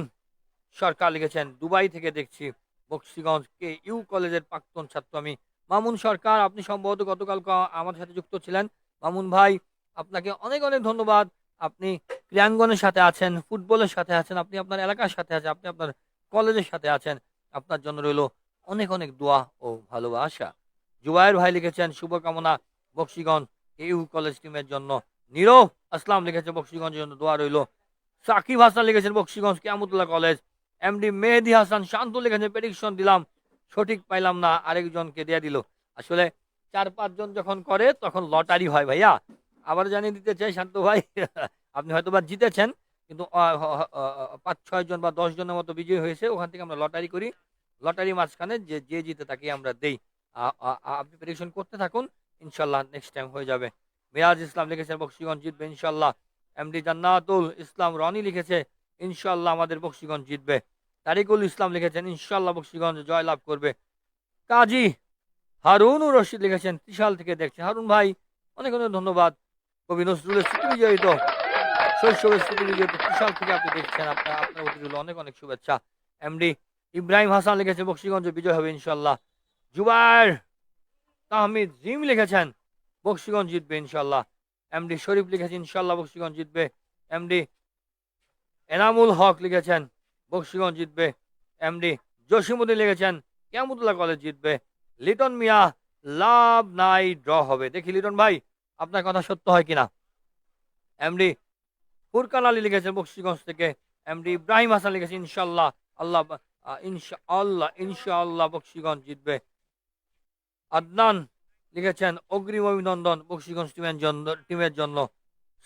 সরকার লিখেছেন দুবাই থেকে দেখছি বক্সিগঞ্জ কে ইউ কলেজের প্রাক্তন ছাত্র আমি। মামুন সরকার, আপনি সম্ভবত গতকাল আমাদের সাথে যুক্ত ছিলেন। মামুন ভাই, আপনাকে অনেক অনেক ধন্যবাদ। আপনি ক্রীড়াঙ্গনের সাথে আছেন, ফুটবলের সাথে আছেন, আপনি আপনার এলাকার সাথে আছেন, আপনি আপনার কলেজের সাথে আছেন। আপনার জন্য রইল অনেক অনেক দোয়া ও ভালোবাসা। জুবায়ের ভাই লিখেছেন শুভকামনা বক্সিগঞ্জ ইউ কলেজ টিমের জন্য। নীরব আসলাম লিখেছে বক্সিগঞ্জের জন্য দোয়া রইল। সাকিব হাসান লিখেছেন বক্সিগঞ্জ কিয়ামতুল্লাহ কলেজ। এমডি মেহেদি হাসান শান্ত লিখেছেন প্রেডিকশন দিলাম, সঠিক পাইলাম না, আরেকজনকে দিয়ে দিল। আসলে 4-5 জন যখন করে তখন লটারি হয় ভাইয়া। আবার জানিয়ে দিতে চাই শান্ত ভাই, আপনি হয়তো বা জিতেছেন, কিন্তু 5-6 জন বা 10 জনের মতো বিজয়ী হয়েছে, ওখান থেকে আমরা লটারি করি। লটারি মাঝখানে যে যে জিতে তাকে আমরা দেই। আপনি প্রেডিকশন করতে থাকুন, ইনশাল্লাহ নেক্সট টাইম হয়ে যাবে। মিরাজ ইসলাম লিখেছেন বক্সিগঞ্জ জিতবে ইনশাল্লাহ। এমডি জান্নাতুল ইসলাম রনি লিখেছে ইনশাল্লাহ আমাদের বক্সিগঞ্জ জিতবে। তারিকুল ইসলাম লিখেছেন ইনশাল্লাহ বক্সিগঞ্জ জয়লাভ করবে। কাজী হারুনুর রশিদ লিখেছেন ত্রিশাল থেকে দেখছে। হারুন ভাই, অনেক অনেক ধন্যবাদ। কবি নজরুলের স্মৃতি বিজড়িত, শৈশবের স্মৃতি বিজড়িত ত্রিশাল থেকে আপনি দেখছেন, আপনার প্রতি রইল অনেক অনেক শুভেচ্ছা। এমডি ইব্রাহিম হাসান লিখেছে বক্সিগঞ্জে বিজয় হবে ইনশাল্লাহ। জুবায়ের তাহমিদ জিম লিখেছেন বক্সিগঞ্জ জিতবে ইনশাল্লাহ। এমডি শরীফ লিখেছেন ইনশাল্লাহ বক্সিগঞ্জ জিতবে। এমডি এনামুল হক লিখেছেন বক্সিগঞ্জ জিতবে। এমডি জসিমউদ্দিন লিখেছেন কিয়ামতুল্লাহ কলেজ জিতবে। লিটন মিয়া লাভ নাই ড্র হবে। দেখি লিটন ভাই আপনার কথা সত্য হয় কিনা। এমডি ফুরকান আলী লিখেছেন বক্সিগঞ্জ থেকে। এমডি ইব্রাহিম হাসান লিখেছেন ইনশাল্লাহ আল্লাহ ইনশাআল্লাহ বক্সিগঞ্জ জিতবে। আদনান লিখেছেন অগ্রিম অভিনন্দন বক্সিগঞ্জ টিমের জন্য।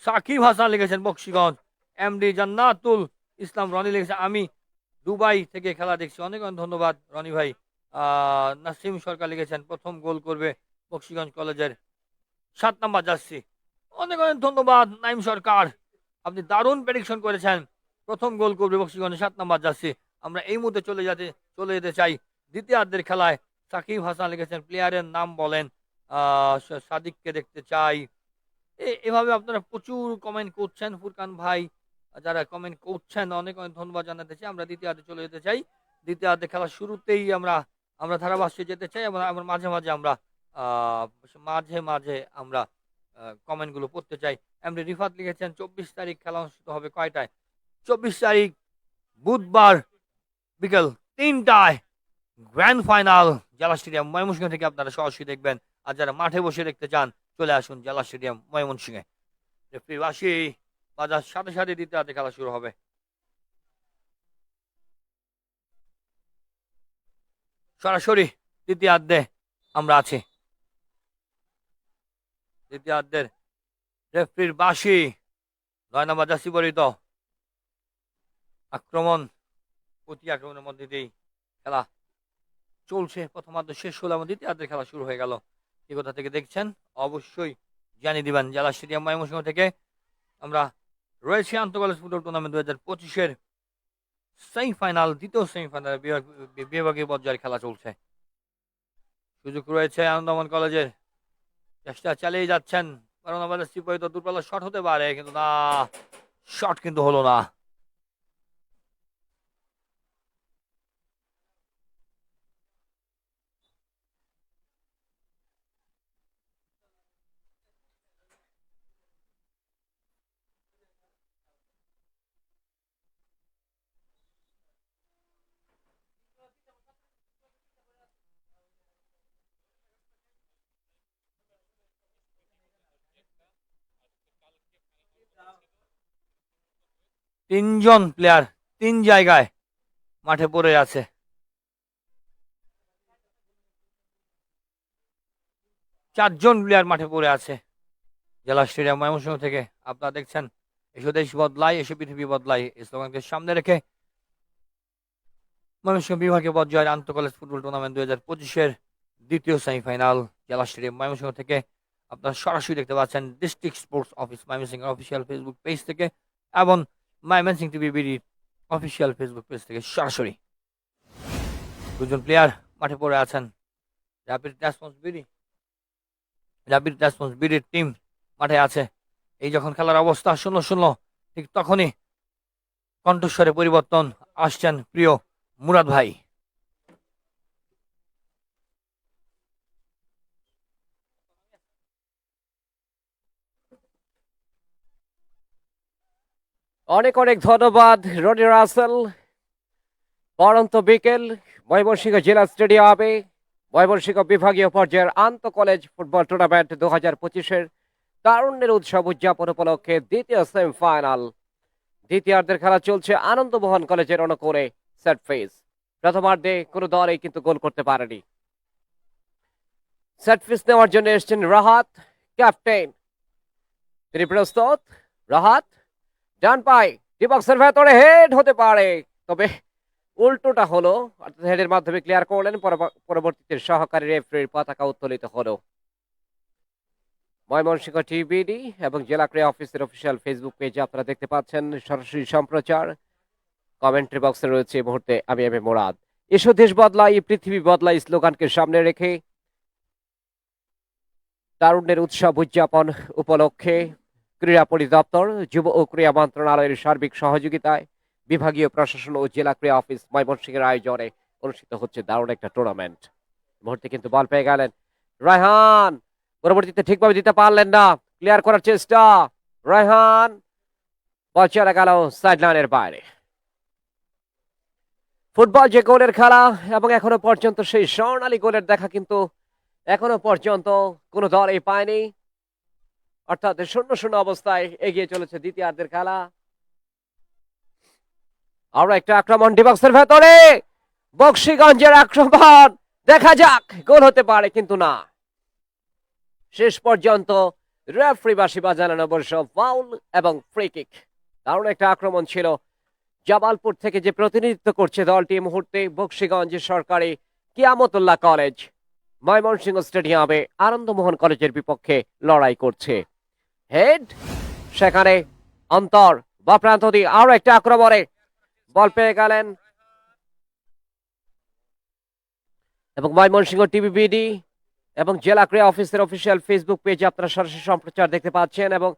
সাকিব হাসান লিখেছেন বক্সিগঞ্জ। এমডি জান্নাতুল ইসলাম রনি লিখেছেন আমি দুবাই থেকে খেলা দেখছি। অনেক অনেক ধন্যবাদ রনি ভাই। নাসিম সরকার লিখেছেন প্রথম গোল করবে বক্সিগঞ্জ কলেজের 7 নম্বর জার্সি। অনেক অনেক ধন্যবাদ নাইম সরকার, আপনি দারুণ প্রেডিকশন করেছেন, প্রথম গোল করবে বক্সিগঞ্জের 7 নম্বর জার্সি। আমরা এই মুহূর্তে চলে যেতে চাই দ্বিতীয়ার্ধের খেলায়। সাকিব হাসান লিখেছেন প্লেয়ারের নাম বলেন। সাদিককে দেখতে চাই। এভাবে আপনারা প্রচুর কমেন্ট করছেন ফুরকান ভাই, যারা কমেন্ট করছেন অনেক অনেক ধন্যবাদ জানাতে চাই। আমরা দ্বিতীয়ার্ধে চলে যেতে চাই। দ্বিতীয়ার্ধে খেলা শুরুতেই আমরা আমরা ধারাভাষ্যে যেতে চাই এবং আমরা মাঝে মাঝে আমরা কমেন্ট গুলো পড়তে চাই। এমডি রিফাত লিখেছেন 24 তারিখ খেলা অনুষ্ঠিত হবে কয়টায়? 24 তারিখ বুধবার বিকেল 3টায় গ্র্যান্ড ফাইনাল জেলা স্টেডিয়াম ময়মনসিংহ থেকে আপনারা সরাসরি দেখবেন। আর যারা মাঠে বসে দেখতে চান চলে আসুন জেলা স্টেডিয়াম ময়মনসিংহে। রেফারি বাঁশি বাজার সাথে সাথে দ্বিতীয়ার্ধে খেলা শুরু হবে। সরাসরি দ্বিতীয়ার্ধে আমরা আছি। দ্বিতীয়ার্ধের রেফারির বাঁশি 9 নম্বর জার্সি পরিহিত প্রতি আক্রমণের মধ্যে দিয়েই খেলা চলছে, প্রথমার্ধ শেষ হলো এবং দ্বিতীয়ার্ধের খেলা শুরু হয়ে গেল। কি কোথা থেকে দেখছেন অবশ্যই জানিয়ে দিবেন। জেলা স্টেডিয়াম ময়মনসিংহ থেকে আমরা রয়েছি আন্তঃকলেজ ফুটবল টুর্নামেন্ট 2025-এর সেমিফাইনাল, দ্বিতীয় সেমিফাইনাল বিভাগীয় পর্যায়ের খেলা চলছে। সুযোগ রয়েছে আনন্দমোহন কলেজের, চেষ্টা চালিয়ে যাচ্ছেন, কারণ আমাদের সিপাহীত দূরপাল্লা শট হতে পারে, কিন্তু না, শট কিন্তু হলো না। তিনজন প্লেয়ার তিন জায়গায় মাঠে পড়ে আছে। চারজন প্লেয়ার মাঠে পড়ে আছে জেলা স্টেডিয়াম ময়মনসিংহ থেকে। আপনারা দেখছেন এসো দেশ বদলাই, এসো পৃথিবী বদলাই এই স্লোগানকে সামনে রেখে ময়মনসিংহ বিভাগীয় পর্যায়ের আন্তঃকলেজ ফুটবল টুর্নামেন্ট 2025-এর দ্বিতীয় সেমিফাইনাল জেলা স্টেডিয়াম ময়মনসিংহ থেকে আপনারা সরাসরি দেখতে পাচ্ছেন district sports office Mymensingh official Facebook page থেকে এবং ময়মনসিংহ টিভি বিডির অফিসিয়াল ফেসবুক পেজ থেকে সরাসরি। দুজন প্লেয়ার মাঠে পড়ে আছেন। র্যাপিড রেসপন্স বিডির টিম মাঠে আছে। এই যখন খেলার অবস্থা 0-0, ঠিক তখনই কণ্ঠস্বরে পরিবর্তন আসছেন প্রিয় মুরাদ ভাই। অনেক অনেক ধন্যবাদ রনি রাসেল। পরন্ত বিকেল ময়মনসিংহ জেলা স্টেডিয়ামে ময়মনসিংহ বিভাগীয় পর্যায়ের আন্তঃকলেজ ফুটবল টুর্নামেন্ট 2025-এর তারুণ্যের উৎসব উদযাপন উপলক্ষে দ্বিতীয় সেমিফাইনাল। দ্বিতীয়ার্ধের খেলা চলছে আনন্দমোহন কলেজের অনুকূলে সেট ফেজ। প্রথমার্ধে কোনো দলই কিন্তু গোল করতে পারেনি। সেট ফিস নেওয়ার জন্য এসেছেন রাহাত, ক্যাপ্টেন। তিনি প্রস্তুত। রাহাত ডান পাই, ডিবক্সের ভেতরে হেড হতে পারে, তবে উল্টোটা হলো, অর্থাৎ হেডের মাধ্যমে ক্লিয়ার করলেন। পরবর্তীতে সহকারী রেফারির পতাকা উত্তোলিত হলো। ময়মনসিংহ টিভিডি এবং জেলা ক্রীড়া অফিসের অফিসিয়াল ফেসবুক পেজে আপনারা দেখতে পাচ্ছেন সরাসরি সম্প্রচার। কমেন্ট্রি বক্সে রয়েছে এই মুহূর্তে আমি এম এ মুরাদ। এসো দেশ বদলাই, পৃথিবী বদলাই স্লোগানকে সামনে রেখে তারুণ্যের উৎসব উদযাপন উপলক্ষে ক্রীড়া পরিদপ্তর, যুব ও ক্রীড়া মন্ত্রণালয়ের সার্বিক সহযোগিতায় বিভাগীয় প্রশাসন ও জেলা ক্রীড়া অফিস ময়মনসিংহের আয়োজনে অনুষ্ঠিত হচ্ছে দারুণ একটা টুর্নামেন্ট। মুহূর্তে কিন্তু বল পেয়ে গেলেন রায়হান, পরবর্তীতে ঠিকভাবে দিতে পারলেন না, ক্লিয়ার করার চেষ্টা রায়হান, বল চলে গেল সাইড লাইনের বাইরে। ফুটবল যে গোলের খেলা, এবং এখনো পর্যন্ত সেই স্বর্ণালী গোলের দেখা কিন্তু এখনো পর্যন্ত কোনো দলই পায়নি। অর্থাৎ 0-0 অবস্থায় এগিয়ে চলেছে দ্বিতীয়ার্ধের খেলা। আরো একটা আক্রমণ ডিবক্সের ভেতরে, বক্সিগঞ্জের আক্রমণ, দেখা যাক গোল হতে পারে, কিন্তু না। শেষ পর্যন্ত রেফারি বাঁশি বাজালেন অবশ্য ফাউল এবং ফ্রি কিক। দারুণ একটা আক্রমণ ছিল। জামালপুর থেকে যে প্রতিনিধিত্ব করছে দলটি এই মুহূর্তে বক্সিগঞ্জ সরকারি কিয়ামতুল্লাহ কলেজ ময়মনসিংহ স্টেডিয়ামে আনন্দমোহন কলেজের বিপক্ষে লড়াই করছে। হেড, সেখানে অন্তর বা প্রান্ত দিয়ে আরো একটা আক্রমণে বল পেয়ে গেলেন এবং ময়মনসিংহ টিভি বিডি এবং জেলা ক্রীড়া অফিসের অফিসিয়াল ফেসবুক পেজে আপনারা সরাসরি সম্প্রচার দেখতে পাচ্ছেন। এবং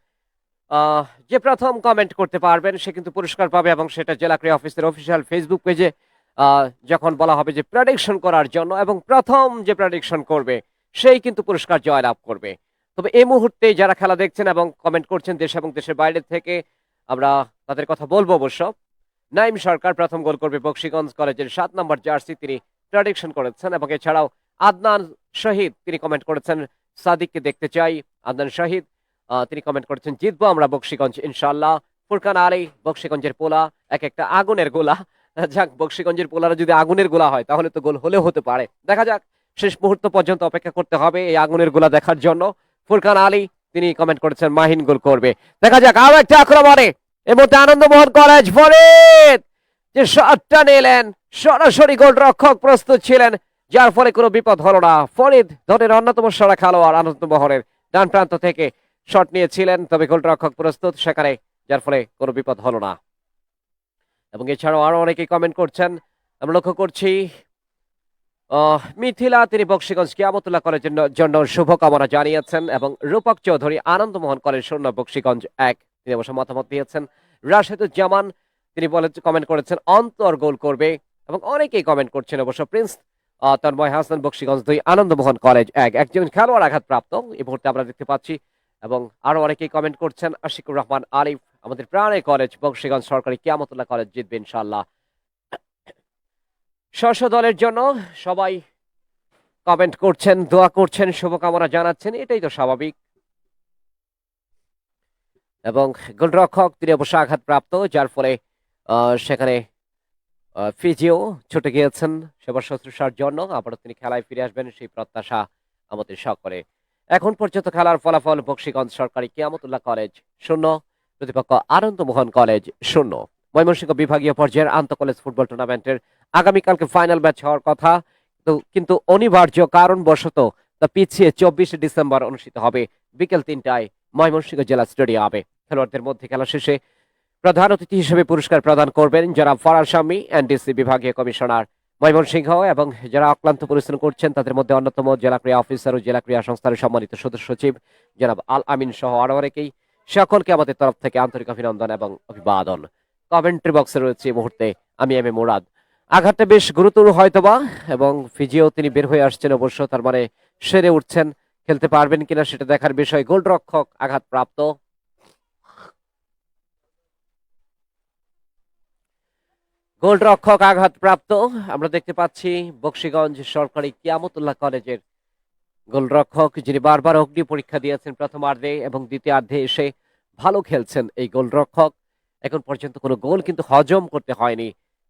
যে প্রথম কমেন্ট করতে পারবেন সে কিন্তু পুরস্কার পাবে, এবং সেটা জেলা ক্রীড়া অফিসের অফিসিয়াল ফেসবুক পেজে যখন বলা হবে যে প্রেডিকশন করার জন্য, এবং প্রথম যে প্রেডিকশন করবে সেই কিন্তু পুরস্কার জয়লাভ করবে। তবে এই মুহূর্তে যারা খেলা দেখছেন এবং কমেন্ট করছেন দেশ এবং দেশের বাইরে থেকে, আমরা তাদের কথা বলবো অবশ্য। নাইম সরকার প্রথম গোল করবে বক্সিগঞ্জ কলেজের 7 নম্বর জার্সি, তিনি প্রেডিকশন করেছেন। এবং এছাড়াও আদনান শহীদ তিনি কমেন্ট করেছেন সাদিককে দেখতে চাই। আদনান শহীদ তিনি কমেন্ট করেছেন জিতবো আমরা বক্সিগঞ্জ ইনশাল্লাহ। ফুরকান আলী বক্সিগঞ্জের পোলা এক একটা আগুনের গোলা। যাক, বক্সিগঞ্জের পোলারা যদি আগুনের গোলা হয় তাহলে তো গোল হলেও হতে পারে। দেখা যাক, শেষ মুহূর্ত পর্যন্ত অপেক্ষা করতে হবে এই আগুনের গোলা দেখার জন্য। ফুরকান আলী তিনি কমেন্ট করেছেন মাহিন গোল করবে। দেখা যাক, আরো একটা আক্রমণে এই মুহূর্তে আনন্দমোহন কলেজ ফরিদ যে শটটা নিলেন, সরাসরি গোল রক্ষক প্রস্তুত ছিলেন যার ফলে কোনো বিপদ হলো না। ফরিদ ধরের অন্যতম সেরা খেলোয়াড় আনন্দমোহনের ডান প্রান্ত থেকে শট নিয়েছিলেন, তবে গোলরক্ষক প্রস্তুত সেখানে, যার ফলে কোনো বিপদ হলো না। এবং এছাড়াও আরো অনেকেই কমেন্ট করছেন, আমরা লক্ষ্য করছি মিথিলা তিনি বক্সিগঞ্জ কিয়ামতুল্লাহ কলেজের জন্য শুভকামনা জানিয়েছেন, এবং রূপক চৌধুরী আনন্দমোহন কলেজ 0 বক্সিগঞ্জ 1 তিনি অবশ্য মতামত দিয়েছেন। রাশেদুজ্জামান তিনি কমেন্ট করেছেন অন্তর গোল করবে, এবং অনেকেই কমেন্ট করছেন অবশ্য। প্রিন্স তন্ময় হাসান বক্সিগঞ্জ 2 আনন্দমোহন কলেজ 1 একজন খেলোয়াড় আঘাতপ্রাপ্ত এই মুহূর্তে আমরা দেখতে পাচ্ছি। এবং আরো অনেকেই কমেন্ট করছেন, আশিকুর রহমান আরিফ আমাদের প্রাণের কলেজ বক্সিগঞ্জ সরকারি কিয়ামতুল্লাহ কলেজ জিতবে ইনশাআল্লাহ। স্ব দলের জন্য সবাই কমেন্ট করছেন, দোয়া করছেন, শুভকামনা জানাচ্ছেন, এটাই তো স্বাভাবিক। এবং গোলরক্ষক তিনি অবশ্য আঘাতপ্রাপ্ত, যার ফলে সেখানে ফিজিও ছুটে গিয়েছেন সেবা শুশ্রূষার জন্য। আবারও তিনি খেলায় ফিরে আসবেন সেই প্রত্যাশা আমাদের সকলে। এখন পর্যন্ত খেলার ফলাফল বক্সিগঞ্জ সরকারি কিয়ামতুল্লাহ কলেজ 0 প্রতিপক্ষ আনন্দমোহন কলেজ 0। ময়মনসিংহ বিভাগীয় পর্যায়ের আন্তঃ কলেজ ফুটবল টুর্নামেন্টের আগামীকালকে ফাইনাল ম্যাচ হওয়ার কথা, কিন্তু অনিবার্য কারণবশত তা পিছিয়ে 24 ডিসেম্বর অনুষ্ঠিত হবে বিকেল 3টায় ময়মনসিংহ জেলা স্টেডিয়ামে। খেলোয়াড়দের মধ্যে খেলা শেষে প্রধান অতিথি হিসেবে পুরস্কার প্রদান করবেন যারা ফরার শামী এনডিসি বিভাগীয় কমিশনার ময়মনসিংহ, এবং যারা অক্লান্ত পরিশ্রম করছেন তাদের মধ্যে অন্যতম জেলা ক্রীড়া অফিসার ও জেলা ক্রীড়া সংস্থার সম্মানিত সদস্য সচিব জনাব আল আমিন সহ আরো অনেকেই। সকলকে আমাদের তরফ থেকে আন্তরিক অভিনন্দন এবং অভিবাদন। কমেন্ট্রি বক্সে রয়েছে এই মুহূর্তে আমি এম এ মুরাদ। আঘাতটা বেশ গুরুতর হয়তোবা, এবং ফিজিও তিনি বের হয়ে আসছেন অবশ্য, তার মানে সেরে উঠছেন। খেলতে পারবেন কিনা সেটা দেখার বিষয়। গোলরক্ষক আঘাতপ্রাপ্ত, গোলরক্ষক আঘাতপ্রাপ্ত আমরা দেখতে পাচ্ছি বক্সিগঞ্জ সরকারি কিয়ামতুল্লাহ কলেজের গোলরক্ষক, যিনি বারবার অগ্নি পরীক্ষা দিয়েছেন প্রথমার্ধে এবং দ্বিতীয়ার্ধে এসে ভালো খেলছেন এই গোলরক্ষক। এখন পর্যন্ত কোনো গোল কিন্তু হজম করতে হয়নি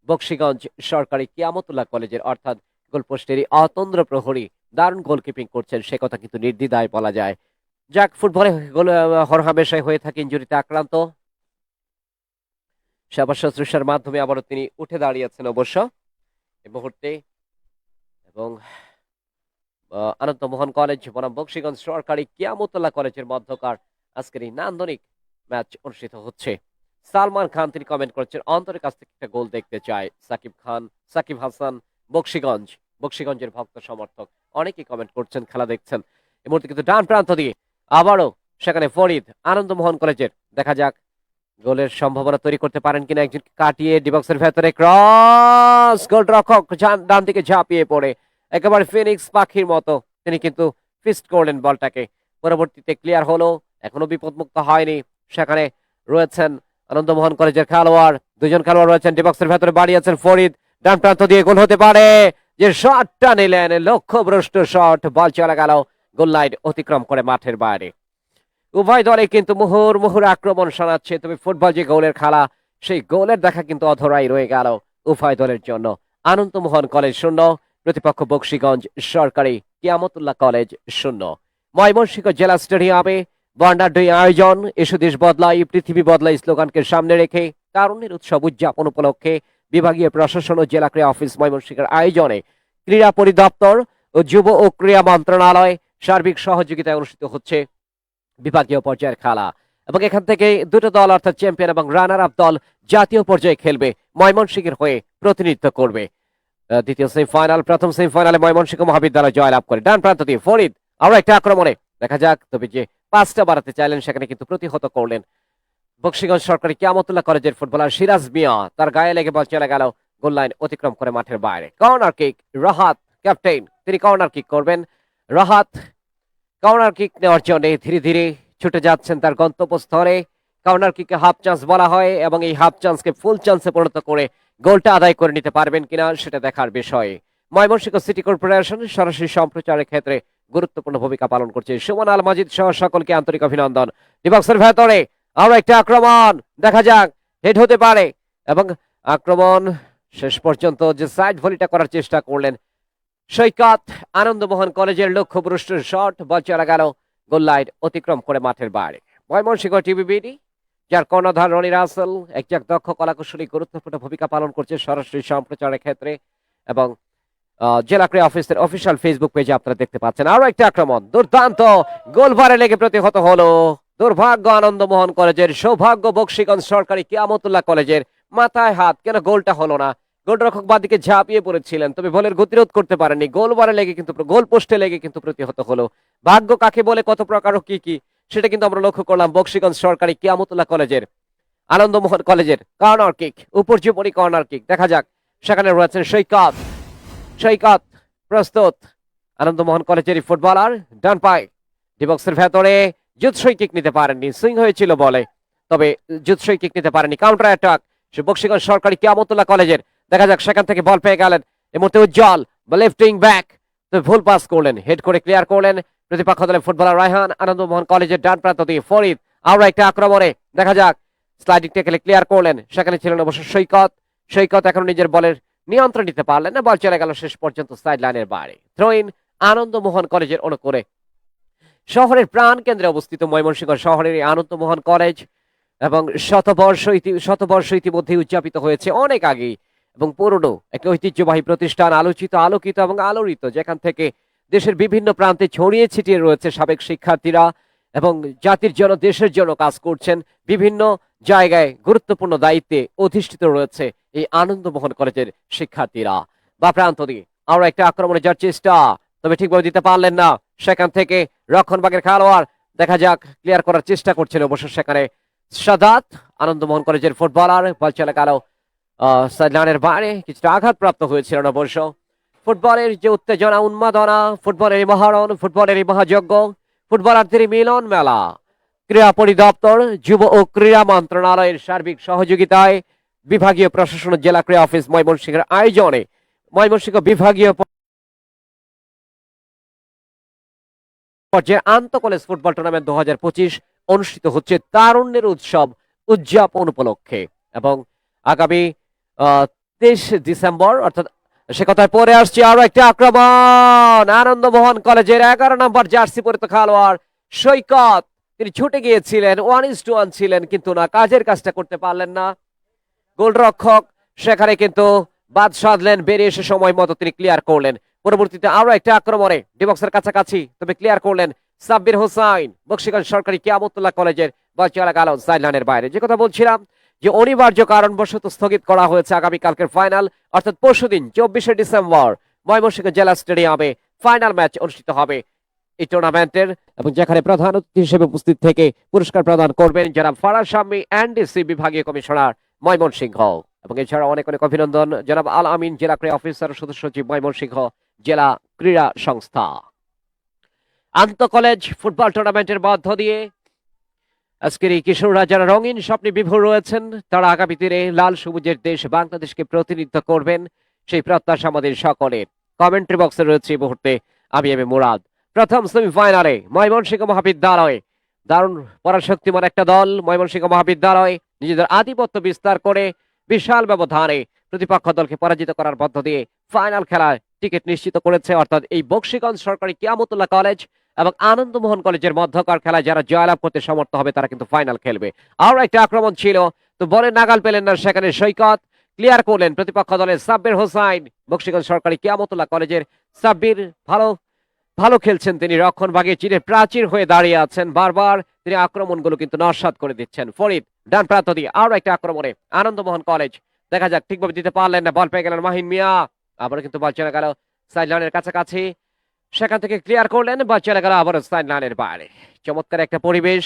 বক্সিগঞ্জ সরকারি কিয়ামতুল্লাহ কলেজের, অর্থাৎ গোলপোস্টেরই অতন্দ্র প্রহরী দারুণ গোলকিপিং করছেন সে কথা কিন্তু নির্দ্বিধায় বলা যায়। যাক, ফুটবলে গোল হরহামেশাই হয়ে থাকে ইনজুরিতে আক্রান্ত। সেবা শুশ্রূষার মাধ্যমে আবারও তিনি উঠে দাঁড়িয়েছেন অবশ্য এই মুহূর্তে। এবং আনন্দমোহন কলেজ বনাম বক্সিগঞ্জ সরকারি কিয়ামতুল্লাহ কলেজের মধ্যকার আজকের এই নান্দনিক ম্যাচ অনুষ্ঠিত হচ্ছে। সালমান খান তিনি কমেন্ট করেছেন অন্তরের কাছ থেকে একটা গোল দেখতে চায়। সাকিব হাসান বক্সিগঞ্জের ভক্ত সমর্থক অনেকেই কমেন্ট করছেন, খেলা দেখছেন এই মুহূর্তে। কিন্তু ডান প্রান্ত দিয়ে আবারও সেখানে ফরিদ আনন্দমোহন কলেজের, দেখা যাক গোলের সম্ভাবনা তৈরি করতে পারেন কিনা। একজন কাটিয়ে ডিবক্সের ভেতরে ক্রস, গোলরক্ষক ডান দিকে ঝাঁপিয়ে পড়ে একেবারে ফিনিক্স পাখির মতো তিনি কিন্তু ফিস্ট করলেন বলটাকে। পরবর্তীতে ক্লিয়ার হলো, এখনো বিপদমুক্ত হয়নি। সেখানে রয়েছেন আনন্দমোহন কলেজের খেলোয়াড়, দুজন খেলোয়াড় রয়েছেন ডিবক্সের ভেতরে, বাড়িয়েছেন ফরিদ, ডান প্রান্ত দিয়ে গোল হতে পারে। যে শটটা নিলেন লক্ষ্যভ্রষ্ট শট, বল চলে গেল গোল লাইন অতিক্রম করে মাঠের বাইরে। উভয় দলে কিন্তু মুহুর আক্রমণ শোনাচ্ছে, তবে ফুটবল যে গোলের খেলা, সেই গোলের দেখা কিন্তু অধরাই রয়ে গেল উভয় দলের জন্য। আনন্দমোহন কলেজ 0 প্রতিপক্ষ বক্সিগঞ্জ সরকারি কিয়ামতুল্লাহ কলেজ 0। ময়মনসিংহ জেলা স্টেডিয়ামে বর্ণাঢ্য আয়োজন, এসো দেশ বদলাই পৃথিবী বদলাই স্লোগানকে সামনে রেখে তারুণ্যের উৎসব উদযাপন উপলক্ষে বিভাগীয় প্রশাসন ও জেলা ক্রীড়া অফিস ময়মনসিংহের আয়োজনে ক্রীড়া পরিদপ্তর ও যুব ও ক্রীড়া মন্ত্রণালয় সার্বিক সহযোগিতায় অনুষ্ঠিত হচ্ছে বিভাগীয় পর্যায়ের খেলা। এবং এখান থেকে দুটো দল অর্থাৎ চ্যাম্পিয়ন এবং রানার আপ দল জাতীয় পর্যায়ে খেলবে, ময়মনসিংহের হয়ে প্রতিনিধিত্ব করবে। দ্বিতীয় সেমিফাইনাল, প্রথম সেমিফাইনালে ময়মনসিংহ মহাবিদ্যালয় জয়লাভ করে। ডান প্রান্ত দিয়ে ফরিদ আরো একটা আক্রমণে, দেখা যাক, তবে যে পাঁচটা বাড়াতে চাইলেন সেখানে কিন্তু প্রতিহত করলেন বক্সিগঞ্জ সরকারি কিয়ামতুল্লাহ কলেজের ফুটবলার সিরাজ মিয়া। তার গায়ে লেগে বল চলে গেল গোল লাইন অতিক্রম করে মাঠের বাইরে। কর্নার কিক, রাহাত ক্যাপ্টেন তিনি কর্নার কিক করবেন। রাহাত কর্নার কিক নেওয়ার জন্য ধীরে ধীরে ছুটে যাচ্ছেন তার গন্তব্যস্থলে। কর্নার কিকে হাফ চান্স বলা হয়, এবং এই হাফ চান্সকে ফুল চান্সে পরিণত করে গোলটা আদায় করে নিতে পারবেন কিনা সেটা দেখার বিষয়। ময়মনসিংহ সিটি কর্পোরেশন সরাসরি সম্প্রচারের ক্ষেত্রে গুরুত্বপূর্ণ ভূমিকা পালন করছে। সুমন আল মাজিদ সহ সকলকে আন্তরিক অভিনন্দন। ডিবক্সের ভেতরে আরো একটা আক্রমণ, দেখা যাক হেড হতে পারে, এবং আক্রমণ শেষ পর্যন্ত যে সাইড ভলিটা করার চেষ্টা করলেন সৈকত, আনন্দমোহন কলেজের লক্ষ্যভ্রষ্ট শট, বল চলে গেল গোল লাইন অতিক্রম করে মাঠের বাইরে। ময়মনসিংহ টিভিবিডি যার কর্ণধার রনি রাসেল একজন দক্ষ কলাকুশলী গুরুত্বপূর্ণ ভূমিকা পালন করছে সরাসরি সম্প্রচারের ক্ষেত্রে, এবং জেলা ক্রীড়া অফিসের অফিসিয়াল ফেসবুক পেজে আপনারা দেখতে পাচ্ছেন। আরো একটা আক্রমণ, দুর্দান্ত গোলবারে লেগে প্রতিহত হলো। দুর্ভাগ্য আনন্দমোহন কলেজের, সৌভাগ্য বক্সিগঞ্জ সরকারি কিয়ামতুল্লাহ কলেজের। মাথায় হাত, কেন গোলটা হলো না? গোলরক্ষক বাদিকে ঝাঁপিয়ে পড়েছিলেন, তবে বলের গতিরোধ করতে পারেননি। গোলবারে লেগে কিন্তু, গোল পোস্টে লেগে কিন্তু প্রতিহত হলো। ভাগ্য কাকে বলে, কত প্রকার ও কি কি, সেটা কিন্তু আমরা লক্ষ্য করলাম বক্সিগঞ্জ সরকারি কিয়ামতুল্লাহ কলেজের। আনন্দমোহন কলেজের কর্নার কিক, উপর্যুপরি কর্নার কিক, দেখা যাক। সেখানে রয়েছেন সৈকত। সৈকত প্রস্তুত, আনন্দমোহন কলেজের ফুটবলার ডান পায়ে ডিবক্সের ভেতরে জুৎসই কিক নিতে পারেননি, সুইং হয়েছিল বলে, তবে জুৎসই কিক নিতে পারেনি। কাউন্টার অ্যাটাক বক্সিগঞ্জ সরকারি কিয়ামতুল্লাহ কলেজের, দেখা যাক। সেখান থেকে বল পেয়ে গেলেন এই মুহূর্তে উজ্জ্বল, লেফট উইং ব্যাক, তো ভুল পাস করলেন, হেড করে ক্লিয়ার করলেন প্রতিপক্ষ দলের ফুটবলার রায়হান। আনন্দমোহন কলেজের ডান প্রান্ত দিয়ে ফরিদ, আরো একটা আক্রমণে, দেখা যাক। স্লাইডিং ট্যাকেলে ক্লিয়ার করলেন, সেখানে ছিলেন অবশ্য সৈকত। সৈকত এখন নিজের বলের নিয়ন্ত্রণ নিতে পারলেন না, বল চলে গেল শেষ পর্যন্ত সাইড লাইনের বাইরে। থ্রো ইন আনন্দমোহন কলেজের অনুকূলে। শহরের প্রাণ কেন্দ্রে অবস্থিত ময়মনসিংহ শহরের এই আনন্দমোহন কলেজ, এবং শতবর্ষ ইতিমধ্যে উদযাপিত হয়েছে অনেক আগেই, এবং পুরনো একটি ঐতিহ্যবাহী প্রতিষ্ঠান, আলোচিত, আলোকিত এবং আলোড়িত, যেখান থেকে দেশের বিভিন্ন প্রান্তে ছড়িয়ে ছিটিয়ে রয়েছে সাবেক শিক্ষার্থীরা, এবং জাতির জন্য, দেশের জন্য কাজ করছেন। বিভিন্ন জায়গায় গুরুত্বপূর্ণ দায়িত্বে অধিষ্ঠিত রয়েছে এই আনন্দমোহন কলেজের শিক্ষার্থীরা। বা প্রান্ত দিয়ে আরো একটা আক্রমণে যাওয়ার চেষ্টা, তবে ঠিকভাবে দিতে পারলেন না। সেখান থেকে রক্ষণভাগের খেলোয়াড়, দেখা যাক, ক্লিয়ার করার চেষ্টা করছেন অবশ্য সেখানে সাদাত। আনন্দমোহন কলেজের ফুটবলার, বল চলে গেল সাইডলাইনের বাইরে, কিছুটা আঘাতপ্রাপ্ত হয়েছিলেন অবশ্য। ফুটবলের যে উত্তেজনা, উন্মাদনা, ফুটবলের এই মহারণ, ফুটবলের এই মহাযজ্ঞ, ফুটবলারদের মিলন মেলা, ক্রীড়া পরিদপ্তর, যুব ও ক্রীড়া মন্ত্রণালয়ের সার্বিক সহযোগিতায় বিভাগীয় প্রশাসন, জেলা ক্রীড়া অফিস ময়মনসিংহের আয়োজনে ময়মনসিংহ বিভাগীয় পর্যায়ে আন্তঃ কলেজ ফুটবল টুর্নামেন্ট 2025 অনুষ্ঠিত হচ্ছে তারুণ্যের উৎসব উদযাপন উপলক্ষে। এবং আগামী 23 ডিসেম্বর, অর্থাৎ সে কথায় পরে আসছে। আরো একটা আক্রমণ, আনন্দমোহন কলেজের 11 নম্বর জার্সি পরিত খেলোয়াড় সৈকত, তিনি ছুটে গিয়েছিলেন, 1-1 ছিলেন, কিন্তু না, কাজের কাজটা করতে পারলেন না। গোলরক্ষক সেখানে কিন্তু বাদ সাধলেন, বেরিয়ে এসে সময় মতো তিনি ক্লিয়ার করলেন। পরবর্তীতে আরো একটা আক্রমণে ডিবক্সের কাছাকাছি, তবে ক্লিয়ার করলেন সাব্বির হোসাইন, বক্সিগঞ্জ সরকারি কিয়ামতুল্লাহ কলেজের। বল চলে গেল সাইডলাইনের বাইরে। যে কথা বলছিলাম, যে অনিবার্য কারণবশত স্থগিত করা হয়েছে আগামীকালকের ফাইনাল, অর্থাৎ পরশুদিন 24শে ডিসেম্বর ময়মনসিংহ জেলা স্টেডিয়ামে ফাইনাল ম্যাচ অনুষ্ঠিত হবে এই টুর্নামেন্টের, এবং যেখানে প্রধান অতিথি হিসেবে উপস্থিত থেকে পুরস্কার প্রদান করবেন জনাব ফারাজ শাম্মী, এনডিসি বিভাগীয় কমিশনার ময়মনসিংহ। এবং এছাড়া অনেক অনেক অভিনন্দন জনাব আল আমিন, জেলা ক্রীড়া অফিসার সদস্য সচিব ময়মনসিংহ জেলা ক্রীড়া সংস্থা। আন্তঃ কলেজ ফুটবল টুর্নামেন্টের মধ্য দিয়ে আজকের এই কিশোররা যারা রঙিন স্বপ্নে বিভোর রয়েছেন, তারা আগামী দিনে লাল সবুজের দেশ বাংলাদেশকে প্রতিনিধিত্ব করবেন, সেই প্রত্যাশা আমাদের সকলের। কমেন্ট্রি বক্সে রয়েছে এই মুহূর্তে আমি এম এ মুরাদ। প্রথম সেমিফাইনালে ময়মনসিংহ মহাবিদ্যালয়, দারুণ পরাশক্তিমান একটা দল ময়মনসিংহ মহাবিদ্যালয়, নিজেদের আধিপত্য বিস্তার করে বিশাল ব্যবধানে প্রতিপক্ষ দলকে পরাজিত করার মধ্য দিয়ে ফাইনাল খেলায় টিকিট নিশ্চিত করেছে। অর্থাৎ এই বক্সিগঞ্জ সরকারি কিয়ামতুল্লাহ কলেজ এবং আনন্দমোহন কলেজের মধ্যকার খেলায় যারা জয়লাভ করতে সমর্থ হবে তারা কিন্তু ফাইনাল খেলবে। আরো একটা আক্রমণ ছিল, তো বলে নাগাল পেলেন না, সেখানে সৈকত ক্লিয়ার করলেন প্রতিপক্ষ দলের সাব্বির হোসাইন, বক্সিগঞ্জ সরকারি কিয়ামতুল্লাহ কলেজের। সাব্বির ভালো ভালো খেলছেন, তিনি রক্ষণ ভাগে চিরে প্রাচীর হয়ে দাঁড়িয়ে আছেন, বারবার তিনি আক্রমণগুলো কিন্তু নস্যাৎ করে দিচ্ছেন। ফরিদ ডান প্রান্ত দিয়ে আরো একটা আক্রমণে আনন্দমোহন কলেজ, দেখা যাক, ঠিকভাবে দিতে পারলেন না, বল পেয়ে গেলেন মাহিন মিয়া, আবার কিন্তু বল চলে গেল সাইড লাইনের কাছাকাছি, সেখান থেকে ক্লিয়ার করলেন, বল চলে গেল আবার সাইড লাইনের বাইরে। চমৎকার একটা পরিবেশ,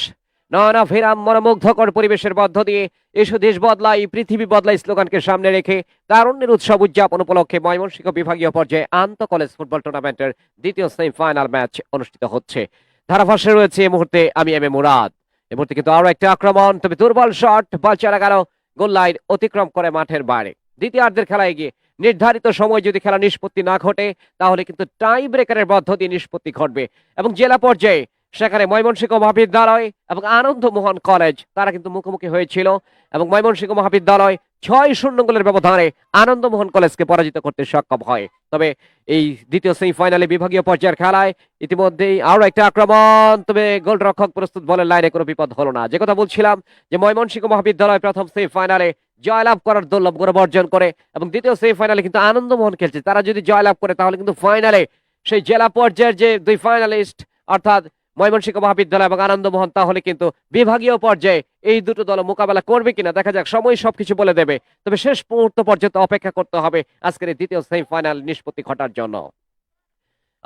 নয়না ফেরাম মনোমুগ্ধকর পরিবেশের মধ্য দিয়ে এসো দেশ বদলাই পৃথিবী বদলাই স্লোগানকে সামনে রেখে তারুণ্যের উৎসব উদযাপন উপলক্ষে ময়মনসিংহ বিভাগীয় পর্যায়ে আন্তঃ কলেজ ফুটবল টুর্নামেন্টের দ্বিতীয় সেমিফাইনাল ম্যাচ অনুষ্ঠিত হচ্ছে। ধারাভাষ্যে রয়েছে এই মুহূর্তে আমি এম এ মুরাদ। এই মুহূর্তে কিন্তু আরো একটা আক্রমণ, তবে দুর্বল শট, বল চলে গেল গোল লাইন অতিক্রম করে মাঠের বাইরে। দ্বিতীয়ার্ধের খেলায় গিয়ে নির্ধারিত সময় যদি খেলা নিষ্পত্তি না ঘটে, তাহলে কিন্তু টাই ব্রেকারের মধ্য দিয়ে নিষ্পত্তি ঘটবে, এবং জেলা পর্যায়ে সেখানে ময়মনসিংহ মহাবিদ্যালয় এবং আনন্দমোহন কলেজ তারা কিন্তু মুখোমুখি হয়েছিল, এবং ময়মনসিংহ মহাবিদ্যালয় 6-0 গোলের ব্যবধানে আনন্দমোহন কলেজকে পরাজিত করতে সক্ষম হয়। তবে এই দ্বিতীয় সেমিফাইনালে বিভাগীয় পর্যায়ের খেলায় ইতিমধ্যেই আরো একটা আক্রমণ, তবে গোলরক্ষক প্রস্তুত, বলের লাইনে কোনো বিপদ হলো না। যে কথা বলছিলাম যে ময়মনসিংহ মহাবিদ্যালয় প্রথম সেমিফাইনালে জয়লাভ করার দুর্লভ গৌরব অর্জন করে এবং দ্বিতীয় সেমিফাইনালে কিন্তু আনন্দমোহন খেলছে। তারা যদি জয়লাভ করে তাহলে কিন্তু ফাইনালে সেই জেলা পর্যায়ের যে দুই ফাইনালিস্ট অর্থাৎ ময়মনসিংহ মহাবিদ্যালয় এবং আনন্দমোহন, তাহলে কিন্তু বিভাগীয় পর্যায়ে এই দুটো দল মোকাবেলা করবে কিনা দেখা যাক, সময় সবকিছু বলে দেবে। তবে শেষ মুহূর্ত পর্যন্ত অপেক্ষা করতে হবে আজকের এই দ্বিতীয় সেমিফাইনাল নিষ্পত্তি ঘটার জন্য।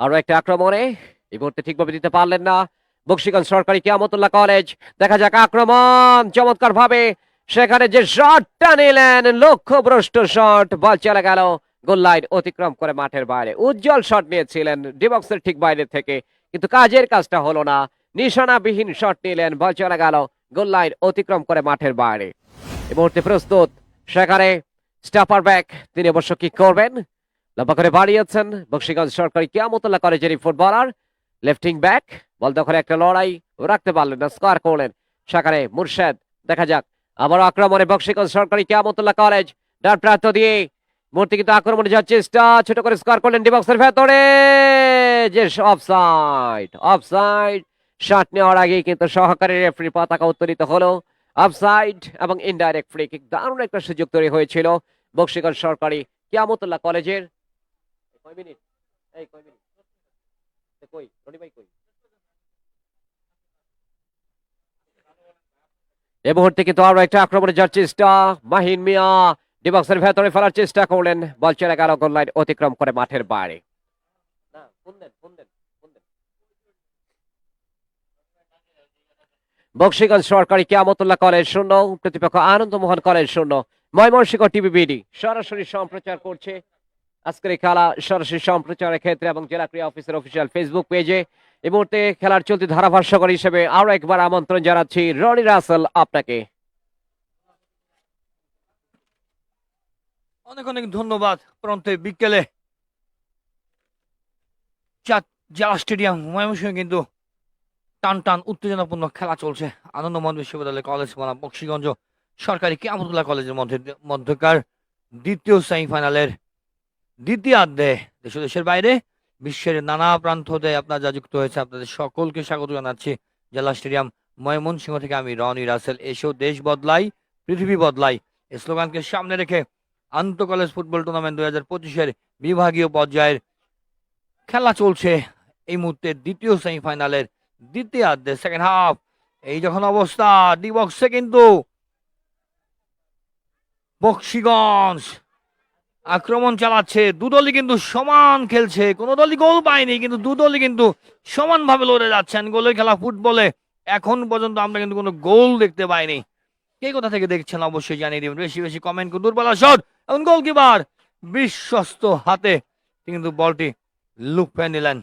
আরো একটা আক্রমণে এই মুহূর্তে ঠিকভাবে দিতে পারলেন না বক্সিগঞ্জ সরকারি কিয়ামতুল্লাহ কলেজ। দেখা যাক আক্রমণ, চমৎকার ভাবে সেখানে যে শটটা নিলেন, লক্ষ্যভ্রষ্ট শট, বল চলে গেল গোল লাইন অতিক্রম করে মাঠের বাইরে। উজ্জ্বল শট নিয়েছিলেন ডিবক্সের ঠিক বাইরে থেকে, কিন্তু কাজের কাজটা হলো না। নিশানাবিহীন শট নিলেন, বল চলে গেল গোল লাইন অতিক্রম করে মাঠের বাইরে। এই মুহূর্তে প্রস্তুত সেখানে স্টাফার ব্যাক, তিনি অবশ্য কি করবেন, লম্বা করে বাড়িয়েছেন বক্সিগঞ্জ সরকারি কিয়ামতুল্লাহ কলেজের ফুটবলার লেফটিং ব্যাক। বল দখলে একটা লড়াই রাখতে পারলেন না, স্কোয়ার করলেন সেখানে মুর্শেদ। দেখা যাক আবার আক্রমণে বক্সিগঞ্জ সরকারি কিয়ামতুল্লাহ কলেজ, ডান প্রান্ত দিয়ে মূর্তি কিন্তু আক্রমণে যাওয়ার চেষ্টা, ছোট করে স্কোয়ার করলেন ডিবক্সের ভেতরে, যে অফসাইড। অফসাইড শট নেওয়ার আগে কিন্তু সহকারী রেফারি পতাকা উত্তোলিত হলো। অফসাইড এবং ইনডাইরেক্ট ফ্রি কিক, দারুণ একটা সুযোগ তৈরি হয়েছিল বক্সিগঞ্জ সরকারি কিয়ামতুল্লাহ কলেজের। কয় মিনিট? এই কয় মিনিট? কই রনি ভাই কই? এই মুহূর্তে কিন্তু আরো একটা আক্রমণে যাওয়ার চেষ্টা, মাহিন মিয়া ডিবক্সের ভেতরে ফেলার চেষ্টা করলেন, বল চলে গেল গোল লাইন অতিক্রম করে মাঠের বাইরে। বক্সিগঞ্জ সরকারি কিয়ামতুল্লাহ কলেজ 0, প্রতিপক্ষ আনন্দমোহন কলেজ 0। ময়মনসিংহ টিভিবিডি সরাসরি সম্প্রচার করছে আজকের এই খেলা, সরাসরি সম্প্রচারের ক্ষেত্রে এবং জেলা ক্রীড়া অফিসের অফিসিয়াল ফেসবুক পেজে। এই মুহূর্তে খেলার চলতি ধারাভাষ্যকার হিসেবে আরো একবার আমন্ত্রণ জানাচ্ছি রনি রাসেল আপনাকে। অনেক অনেক ধন্যবাদ। প্রান্তে বিকেলে জেলা স্টেডিয়াম ময়মনসিংহে কিন্তু টান টান উত্তেজনাপূর্ণ খেলা চলছে আনন্দমোহন বিশ্ববিদ্যালয় কলেজ বনাম বক্সিগঞ্জ সরকারি কিয়ামতুল্লাহ কলেজের মধ্যকার দ্বিতীয় সেমিফাইনালের দ্বিতীয়ার্ধে দেশ দেশের বাইরে বিশ্বের নানা প্রান্ত হতে আপনারা যা যুক্ত হয়েছে আপনাদের সকলকে স্বাগত জানাচ্ছি জেলা স্টেডিয়াম ময়মনসিংহ থেকে। আমি রনি রাসেল। এসেও দেশ বদলাই পৃথিবী বদলাই এই স্লোগানকে সামনে রেখে আন্তঃ কলেজ ফুটবল টুর্নামেন্ট 2025-এর বিভাগীয় পর্যায়ের খেলা চলছে এই মুহূর্তে দ্বিতীয় সেমিফাইনালের দ্বিতীয়ার্ধে সেকেন্ড হাফ। এই যখন অবস্থা ডি বক্সে কিন্তু বক্সিগঞ্জ আক্রমণ চালাচ্ছে, দুদলই কিন্তু সমান খেলছে, কোনো দলই গোল পায়নি, কিন্তু দুদলই কিন্তু সমানভাবে লড়ে যাচ্ছেন। গোলের খেলা ফুটবলে এখন পর্যন্ত আমরা কিন্তু কোনো গোল দেখতে পাইনি। কে কোথা থেকে দেখছেন অবশ্যই জানিয়ে দিবেন, বেশি বেশি কমেন্ট করুন। দূরপাল্লা শট এবং গোলকিপার বিশ্বস্ত হাতে কিন্তু বলটি লুফে নিলেন।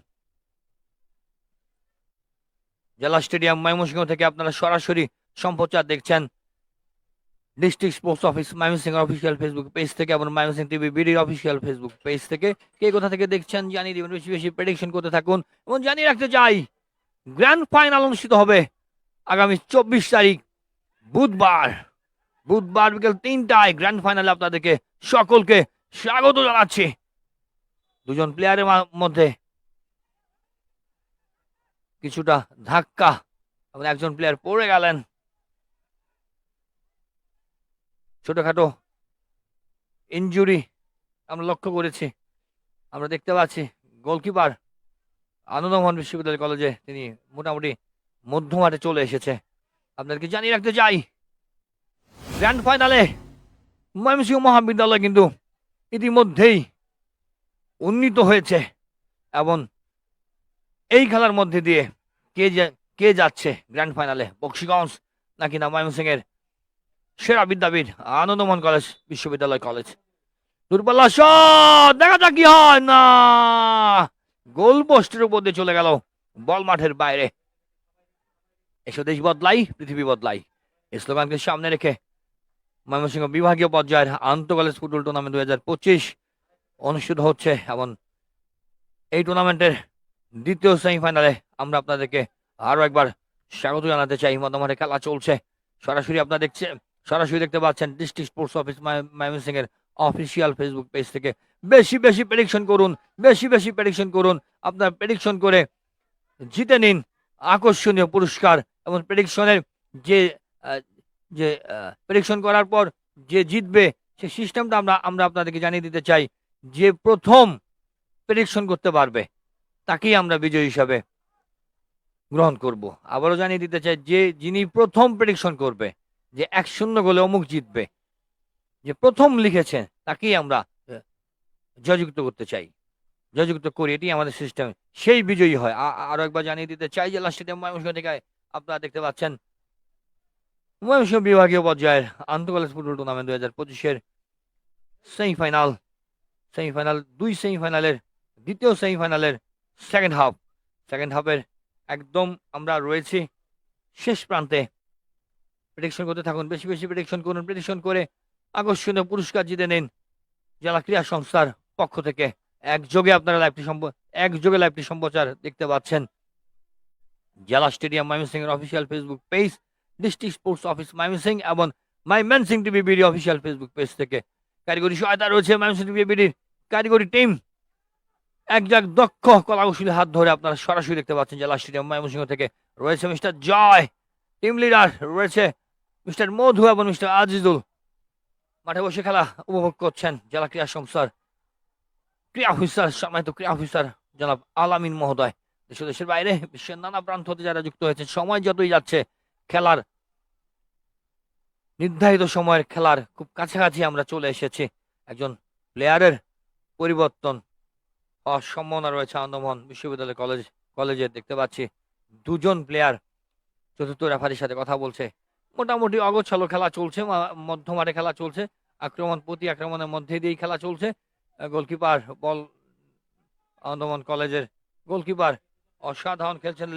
জেলা স্টেডিয়াম ময়মনসিংহ থেকে আপনারা সরাসরি সম্প্রচার দেখছেন district sports office Mymensingh official Facebook page থেকে এবং ময়মনসিংহ টিভি বিডির অফিসিয়াল ফেসবুক পেজ থেকে। কে কোথা থেকে দেখছেন জানিয়ে দিবেন, বেশি বেশি প্রেডিকশন করতে থাকুন। এবং জানিয়ে রাখতে চাই গ্র্যান্ড ফাইনাল অনুষ্ঠিত হবে আগামী 24 তারিখ বুধবার বিকেল 3টায়। গ্র্যান্ড ফাইনালে আপনাদেরকে সকলকে স্বাগত জানাচ্ছি। দুজন প্লেয়ারের মধ্যে কিছুটা ধাক্কা এবং একজন প্লেয়ার পড়ে গেলেন, ছোটখাটো ইনজুরি আমরা লক্ষ্য করেছি। আমরা দেখতে পাচ্ছি গোলকিপার আনন্দমোহন বিশ্ববিদ্যালয় কলেজে তিনি মোটামুটি মধ্যমাঠে চলে এসেছে। আপনাদেরকে জানিয়ে রাখতে চাই গ্র্যান্ড ফাইনালে ময়মনসিংহ মহাবিদ্যালয় কিন্তু ইতিমধ্যেই উন্নীত হয়েছে এবং এই খেলার মধ্যে দিয়ে কে যাচ্ছে গ্র্যান্ড ফাইনালে, বক্সিগঞ্জ নাকি না ময়মনসিংহের সেরা বিদ্যাপীঠ আনন্দমোহন কলেজ বিশ্ববিদ্যালয় কলেজ। দূরপাল্লা শট, দেখা যাক কি হয় না, গোল পোস্টের উপর দিয়ে চলে গেল, বল মাঠের বাইরে। এসো দেশ বদলাই পৃথিবী বদলাই এই স্লোগানকে সামনে রেখে ময়মনসিংহ বিভাগীয় পর্যায়ের আন্তঃ কলেজ ফুটবল টুর্নামেন্ট 2025 অনুষ্ঠিত হচ্ছে এবং এই টুর্নামেন্টের দ্বিতীয় সেমিফাইনালে আমরা আপনাদেরকে আরো একবার স্বাগত জানাতে চাই। মধ্যমাঠে খেলা চলছে, সরাসরি দেখতে পাচ্ছেন ডিস্ট্রিক্ট স্পোর্টস অফিস ময়মনসিংহের অফিসিয়াল ফেসবুক পেজ থেকে বেশি বেশি প্রেডিকশন করুন, বেশি বেশি প্রেডিকশন করুন। আপনার প্রেডিকশন করে জিতে নিন আকর্ষণীয় পুরস্কার। এবং প্রেডিকশনের যে আহ, যে প্রেডিকশন করার পর যে জিতবে সে সিস্টেমটা আমরা আমরা আপনাদেরকে জানিয়ে দিতে চাই। যে প্রথম প্রেডিকশন করতে পারবে তাকেই আমরা বিজয়ী হিসাবে গ্রহণ করব। আবারও জানিয়ে দিতে চাই, যে যিনি প্রথম প্রেডিকশন করবে যে 1-0 গোলে অমুক জিতবে, যে প্রথম লিখেছেন তাকেই আমরা জয়যুক্ত করতে চাই, জয়যুক্ত করি, এটি আমাদের সিস্টেম। সেই বিজয়ী হয়। আরো একবার জানিয়ে দিতে চাই, জেলা স্টেডিয়াম ময়মনসিংহ থেকে আপনারা দেখতে পাচ্ছেন ময়মনসিংহ বিভাগীয় পর্যায়ের আন্তঃকলেজ ফুটবল টুর্নামেন্ট 2025-এর সেমিফাইনাল, দুই সেমিফাইনালের দ্বিতীয় সেমিফাইনালের সেকেন্ড হাফের একদম আমরা রয়েছি শেষ প্রান্তে। প্রেডিকশন করতে থাকুন, বেশি বেশি প্রেডিকশন করুন, প্রেডিকশন করে আকর্ষণীয় পুরস্কার জিতে নিন জেলা ক্রীড়া সংস্থার পক্ষ থেকে। আপনারা একযোগে লাইভটি সম্প্রচার দেখতে পাচ্ছেন জেলা স্টেডিয়াম ময়মনসিংহ এর official Facebook page, district sports office Mymensingh এবং Mymensingh TV BD official Facebook page থেকে। কারিগরি সহায়তা রয়েছে ময়মনসিংহ টিভি বিডির কারিগরি টিম। একজন দক্ষ কলাকুশলীর হাত ধরে আপনারা সরাসরি দেখতে পাচ্ছেন জেলা স্টেডিয়াম ময়মনসিংহ থেকে। রয়েছে মিস্টার জয়, টিম লিডার, রয়েছে মিস্টার মধু এবং মিস্টার আজিজুল। মাঠে বসে খেলা উপভোগ করছেন জেলা ক্রীড়া সংস্থার ক্রীড়া অফিসার, সম্মানিত ক্রীড়া অফিসার জনাব আলামিন মহোদয়। দেশের বাইরে বিশ্বের নানা প্রান্ত হতে যারা যুক্ত হয়েছে, সময় যতই যাচ্ছে খেলার নির্ধারিত সময়ের খেলার খুব কাছাকাছি আমরা চলে এসেছি। একজন প্লেয়ারের পরিবর্তন হওয়ার সম্ভাবনা রয়েছে আনন্দমোহন বিশ্ববিদ্যালয় কলেজে দেখতে পাচ্ছি দুজন প্লেয়ার চতুর্থ রেফারির সাথে কথা বলছে। মোটামুটি অগোছালো খেলা চলছে, মধ্যমাঠে খেলা চলছে, প্রতি আক্রমণের মধ্যে দিয়েই খেলা চলছে। গোলকিপার আনন্দমোহন কলেজের গোলকিপার অসাধারণ খেলছেন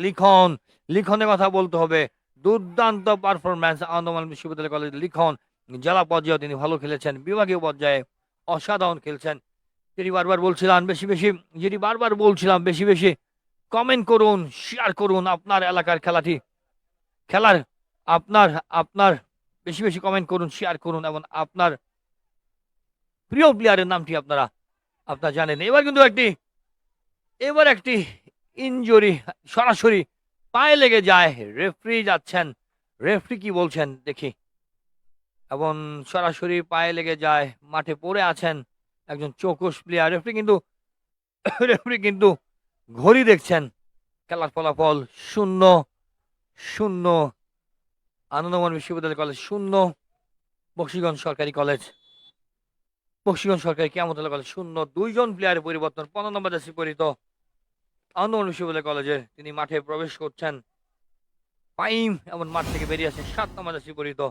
লিখনের কথা বলতে হবে। দুর্দান্ত পারফরম্যান্স আনন্দমোহন বিশ্ববিদ্যালয় কলেজের লিখন। জেলা পর্যায়ে তিনি ভালো খেলেছেন, বিভাগীয় পর্যায়ে অসাধারণ খেলছেন। যেটি বারবার বলছিলাম বেশি বেশি কমেন্ট করুন, শেয়ার করুন আপনার এলাকার খেলার আপনার বেশি বেশি কমেন্ট করুন, শেয়ার করুন এবং আপনার প্রিয় প্লেয়ারের নামটি আপনারা জানেন। এবার একটি ইনজুরি, সরাসরি পায়ে লেগে যায়, রেফারি কি বলছেন দেখি। এবং সরাসরি পায়ে লেগে যায়, মাঠে পড়ে আছেন একজন চৌকস প্লেয়ার। রেফারি কিন্তু ঘড়ি দেখছেন। খেলার ফলাফল 0-0 আনন্দমোহন বিশ্ববিদ্যালয় কলেজ 0, বক্সিগঞ্জ সরকারি কিয়ামতুল্লাহ কলেজ 0। দুইজন প্লেয়ারের পরিবর্তন। 15 নম্বর জার্সি পরিহিত আনন্দমোহন বিশ্ববিদ্যালয় কলেজের তিনি মাঠে প্রবেশ করছেন পাইম এবং মাঠ থেকে বেরিয়ে আসে 7 নম্বর জার্সি পরিহিত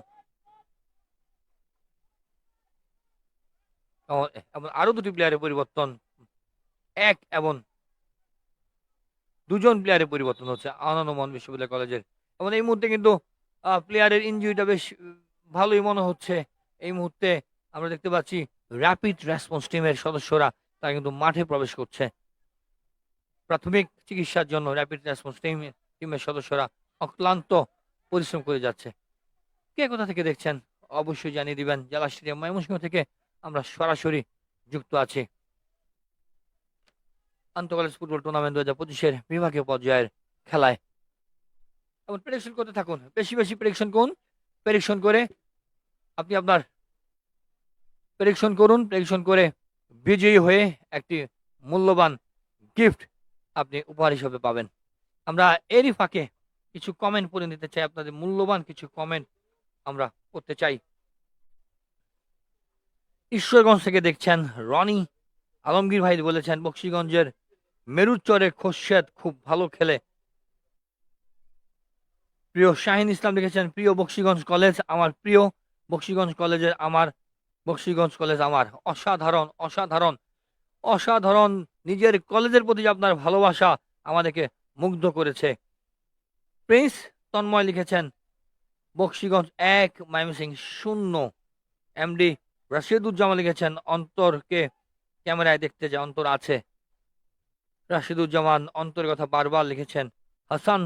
এবং আরো দুটি প্লেয়ারের পরিবর্তন, 1 এবং 2জন প্লেয়ারের পরিবর্তন হচ্ছে আনন্দমোহন বিশ্ববিদ্যালয় কলেজের। এবং এই মুহূর্তে কিন্তু প্লেয়ারের ইনজুরিটা বেশ ভালোই মনে হচ্ছে। এই মুহূর্তে আমরা দেখতে পাচ্ছি র্যাপিড রেসপন্স টিমের সদস্যরা তারা কিন্তু মাঠে প্রবেশ করছে প্রাথমিক চিকিৎসার জন্য। র্যাপিড রেসপন্স টিমের সদস্যরা অক্লান্ত পরিশ্রম করে যাচ্ছে। কে কোথা থেকে দেখছেন অবশ্যই জানিয়ে দিবেন। জেলা স্টেডিয়াম ময়মনসিংহ থেকে আমরা সরাসরি যুক্ত আছি আন্তঃকলেজ ফুটবল টুর্নামেন্ট 2025-এর বিভাগীয় পর্যায়ের খেলায়। এবং প্রেডিকশন করতে থাকুন, বেশি বেশি প্রেডিকশন করুন, প্রেডিকশন করে আপনি আপনার প্রেডিকশন করে বিজয়ী হয়ে একটি মূল্যবান গিফট আপনি উপহার হিসেবে পাবেন। আমরা এরই ফাঁকে কিছু কমেন্ট পড়ে নিতে চাই, আপনাদের মূল্যবান কিছু কমেন্ট আমরা করতে চাই। ঈশ্বরগঞ্জ থেকে দেখছেন রনি আলমগীর ভাই বলেছেন বক্সিগঞ্জের মেরুচরের খোরশেদ খুব ভালো খেলে। প্রিয় শাহিন ইসলাম লিখেছেন প্রিয় বক্সিগঞ্জ কলেজ আমার অসাধারণ নিজের কলেজের প্রতি আপনার ভালোবাসা আমাদেরকে মুগ্ধ করেছে। প্রিন্স তন্ময় লিখেছেন বক্সিগঞ্জ 1 ময়মনসিংহ 0। এমডি রাশিদুজ্জামান লিখেছেন অন্তরকে ক্যামেরায় দেখতে যে অন্তর আছে। রাশিদুজ্জামান অন্তরের কথা বারবার লিখেছেন। হাসান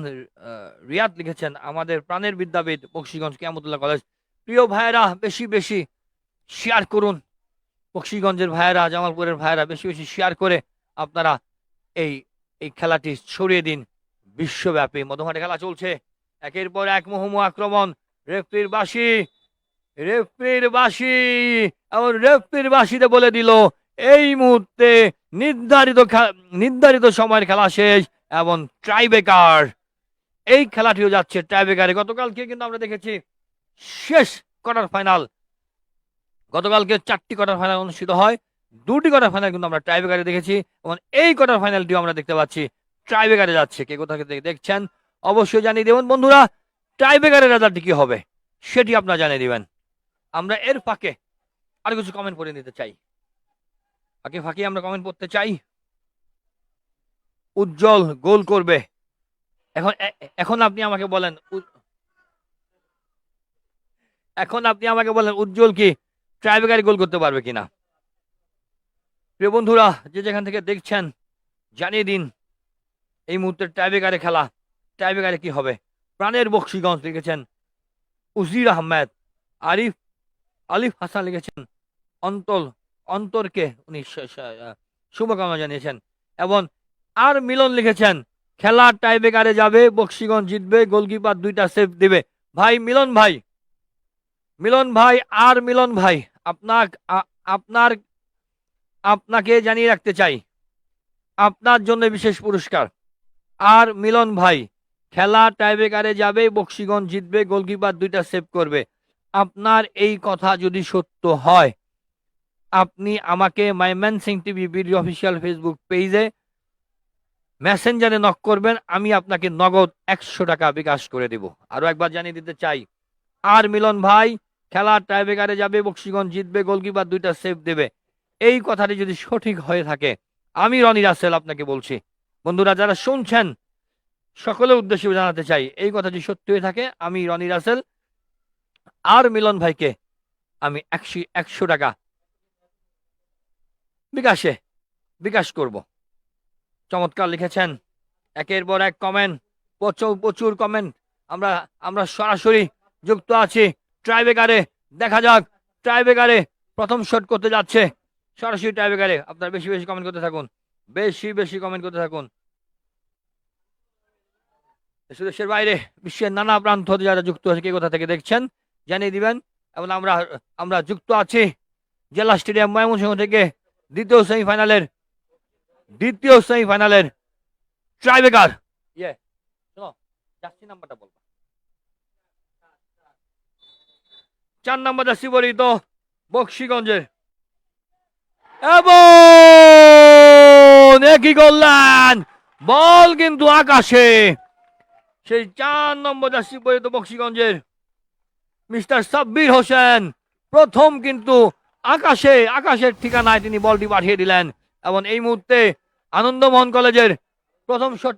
রিয়াদ লিখেছেন আমাদের প্রাণের বিদ্যাপীঠ বক্সিগঞ্জ কিয়ামতুল্লাহ কলেজ। প্রিয় ভাইয়েরা বেশি বেশি শেয়ার করুন, বকশীগঞ্জের ভাইয়েরা, জামালপুরের ভাইয়েরা বেশি বেশি শেয়ার করে আপনারা এই এই খেলাটি ছড়িয়ে দিন বিশ্বব্যাপী। মধ্যমাঠে খেলা চলছে, একের পর এক মুহুর্মুহু আক্রমণ। রেফরির বাঁশি, রেফরির বাঁশি, এবং রেফরির বাঁশিতে বলে দিল এই মুহূর্তে নির্ধারিত সময়ের খেলা শেষ এবং ট্রাইবেকার। এই খেলাটিও যাচ্ছে ট্রাইবেকারে। গতকালকে কিন্তু আমরা দেখেছি শেষ কোয়ার্টার ফাইনাল, গতকালকে 4টি কোয়ার্টার ফাইনাল অনুষ্ঠিত হয়, 2টি কোয়ার্টার ফাইনাল কিন্তু আমরা ট্রাইবেকারে দেখেছি, এবং এই কোয়ার্টার ফাইনালটিও আমরা দেখতে পাচ্ছি ট্রাইবেকারে যাচ্ছে। কে কোথা থেকে দেখছেন অবশ্যই জানিয়ে দেবেন বন্ধুরা। ট্রাইবেকারের রেজাল্টটি কি হবে সেটি আপনারা জানিয়ে দিবেন। আমরা এর ফাঁকে আর কিছু কমেন্ট করে নিতে চাই, ফাঁকে ফাঁকে আমরা কমেন্ট করতে চাই। উজ্জ্বল গোল করবে। এখন আপনি আমাকে বলেন, উজ্জ্বল কি ট্রাইবেকারে গোল করতে পারবে কিনা? প্রিয় বন্ধুরা, যে যেখান থেকে দেখছেন জানিয়ে দিন এই মুহূর্তে ট্রাইবেকারে খেলা, ট্রাইবেকারে কি হবে। প্রাণের বকশীগঞ্জ লিখেছেন উজির আহমেদ, আলিফ হাসান লিখেছেন অন্তরকে উনি শুভকামনা জানিয়েছেন, এবং আর মিলন লিখেছেন খেলা টাইব্রেকারে যাবে, বকশীগঞ্জ জিতবে, গোলকিপার 2টা সেভ দিবে। ভাই মিলন ভাই, আর মিলন ভাই, আপনাকে জানিয়ে রাখতে চাই আপনার জন্য বিশেষ পুরস্কার। আর মিলন ভাই, খেলা টাইব্রেকারে যাবে, বকশীগঞ্জ জিতবে, গোলকিপার 2টা সেভ করবে। আপনার এই কথা যদি সত্য হয়, আপনি আমাকে Mymensingh TV video official Facebook পেজে মেসেঞ্জারে নক করবেন, আমি আপনাকে নগদ 100 টাকা বিকাশ করে দিব। আরো একবার জানিয়ে দিতে চাই, আর মিলন ভাই খেলা টাইব্রেকারে যাবে, বকশীগঞ্জ জিতবে, গোলকিপার 2টা সেভ দেবে, এই কথাটি যদি সঠিক হয়ে থাকে, আমি রনি রাসেল আপনাকে বলছি, বন্ধুরা যারা শুনছেন সকলের উদ্দেশ্যে জানাতে চাই, এই কথা যদি সত্যি হয়ে থাকে, আমি রনি রাসেল আর মিলন ভাইকে আমি 100 টাকা বিকাশ করব। চমৎকার লিখেছেন, একের পর এক কমেন্ট, প্রচুর কমেন্ট। আমরা সরাসরি যুক্ত আছি ট্রাইবেকারে। দেখা যাক ট্রাইবেকারে প্রথম শট করতে যাচ্ছে, সরাসরি ট্রাইবেকারে। আপনারা বেশি বেশি কমেন্ট করতে থাকুন, বেশি কমেন্ট করতে থাকুন। দেশের বাইরে বিশ্বের নানা প্রান্ত হতে যারা যুক্ত আছে, কে কোথা থেকে দেখছেন জানিয়ে দিবেন। এবং আমরা যুক্ত আছি জেলা স্টেডিয়াম ময়মনসিংহ থেকে দ্বিতীয় সেমিফাইনালের ট্রাইবেকার। জার্সি নাম্বারটা বলবো, 4 নাম্বার জার্সি পরিহিত বকশীগঞ্জের, এবং একই করলেন, বল কিন্তু আকাশে। সেই 4 নম্বর জার্সি পরিহিত বকশীগঞ্জের মিস্টার সাব্বির হোসেন প্রথম কিন্তু আকাশের ঠিকানায় তিনি বলটি পাঠিয়ে দিলেন, এবং এই মুহূর্তে আনন্দমোহন কলেজের প্রথম শট,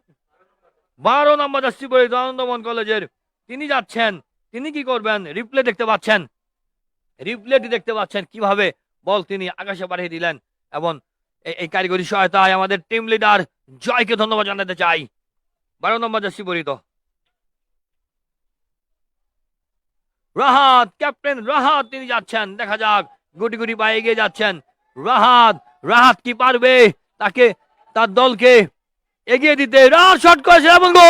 12 নম্বর জার্সি পরিহিত আনন্দমোহন কলেজের তিনি যাচ্ছেন। তিনি কি করবেন, রিপ্লেটি দেখতে পাচ্ছেন কিভাবে বল তিনি আকাশে পাঠিয়ে দিলেন, এবং এই কারিগরি সহায়তায় আমাদের টিম লিডার জয়কে ধন্যবাদ জানাতে চাই। 12 নম্বর জার্সি পরিহিত রাহাত, ক্যাপ্টেন রাহাত তিনি যাচ্ছেন। দেখা যাক, গুটি পায়ে এগিয়ে যাচ্ছেন রাহাত কি পারবে তার দলকে এগিয়ে দিতে? রাহাত শট করেছে এবং গোল!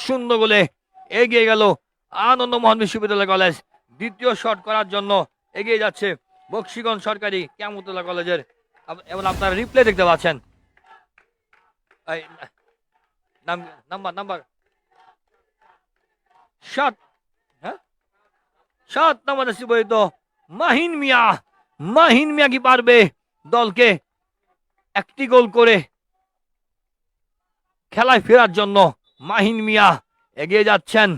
1-0 গোলে এগিয়ে গেল আনন্দমোহন বিশ্ববিদ্যালয় কলেজ। দ্বিতীয় শট করার জন্য এগিয়ে যাচ্ছে বকশীগঞ্জ সরকারি কিয়ামতুল্লাহ কলেজের, এবং আপনারা রিপ্লে দেখতে পাচ্ছেন। নাম্বার 7 নম্বর জার্সি পরিহিত মাহিন মিয়া কি পারবে দলকে একটি গোল করে খেলায় ফেরার জন্য? মাহিন মিয়া এগিয়ে যাচ্ছেন,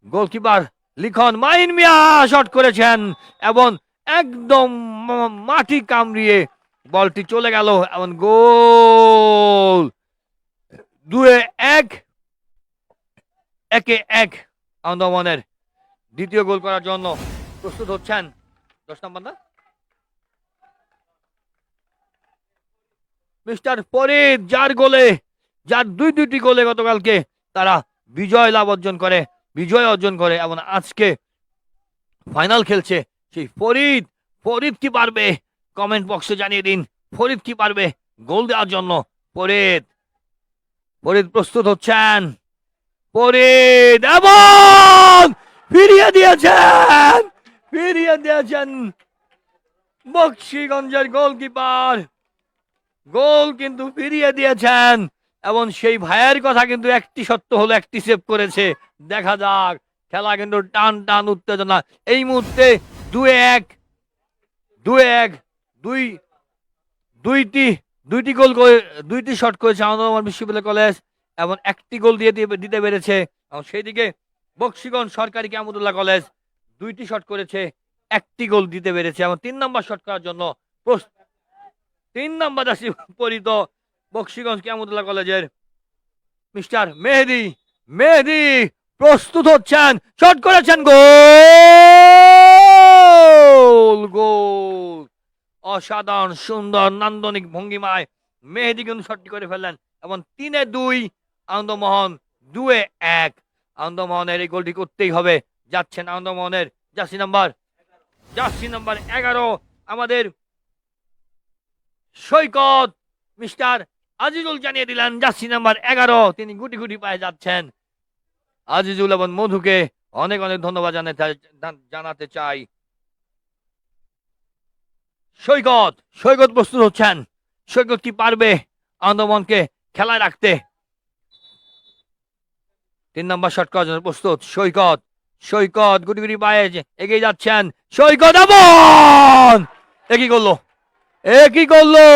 গোলকিপার লিখন, মাহিন মিয়া শট করেছেন, এবং একদম মাটি কামড়িয়ে বলটি চলে গেল, এবং গোল। 2-1 আনন্দমোহনের দ্বিতীয় গোল করার জন্য প্রস্তুত হচ্ছেন 10 নম্বর না মিস্টার ফরিদ, যার দুইটি গোলে গতকালকে তারা বিজয় লাভ অর্জন করে বিজয় অর্জন করে এবং আজকে ফাইনাল খেলছে সেই ফরিদ। ফরিদ কি পারবে? কমেন্ট বক্সে জানিয়ে দিন ফরিদ কি পারবে গোল দেওয়ার জন্য। ফরিদ ফরিদ প্রস্তুত হচ্ছেন। ফরিদ এবং ফিরিয়ে দিয়েছেন, ফিরিয়ে দিয়েছেন বক্সিগঞ্জের গোলকিপার। গোল কিন্তু ফিরিয়ে দিয়েছেন এবং সেই ভাইয়ের কথা কিন্তু একটি সত্য হলো, একটি সেভ করেছে। দেখা যাক, খেলা কিন্তু টান টান উত্তেজনা। এই মুহূর্তে 2-1 2-1 দুই দুইটি দুইটি গোল করে, দুইটি শট করেছে আনন্দ বিশ্ববিদ্যালয় কলেজ এবং একটি গোল দিতে পেরেছে। এবং সেইদিকে বক্সিগঞ্জ সরকারি কিয়ামতুল্লাহ কলেজ দুইটি শট করেছে, একটি গোল দিতে পেরেছে এবং 3 নম্বর শট করার জন্য 3 নম্বর দাসী পরিত বক্সিগঞ্জ কিয়ামতুল্লাহ কলেজের মিস্টার মেহেদি। মেহেদি প্রস্তুত হচ্ছেন, শট করেছেন, গোল গোল। অসাধারণ সুন্দর নান্দনিক ভঙ্গিমায় মেহেদি কিন্তু শটটি করে ফেললেন এবং 3-2 আনন্দমোহন 2-1। আনন্দমোহনের এই গোলটি করতেই হবে। যাচ্ছেন আনন্দমোহনের জার্সি নাম্বার 11 আমাদের সৈকত। মিস্টার আজিজুল জানিয়ে দিলেন জার্সি নাম্বার 11। তিনি গুটি গুটি পায়ে যাচ্ছেন। আজিজুল এবং মধুকে অনেক অনেক ধন্যবাদ জানাতে চাই। সৈকত সৈকত প্রস্তুত হচ্ছেন। সৈকত কি পারবে আনন্দমোহনকে খেলায় রাখতে? 3 নম্বর শট করার জন্য প্রস্তুত সৈকত। সৈকত গুটি গুটি পায়ে এগিয়ে যাচ্ছেন। সৈকত এবং একই করলো, একই করলো,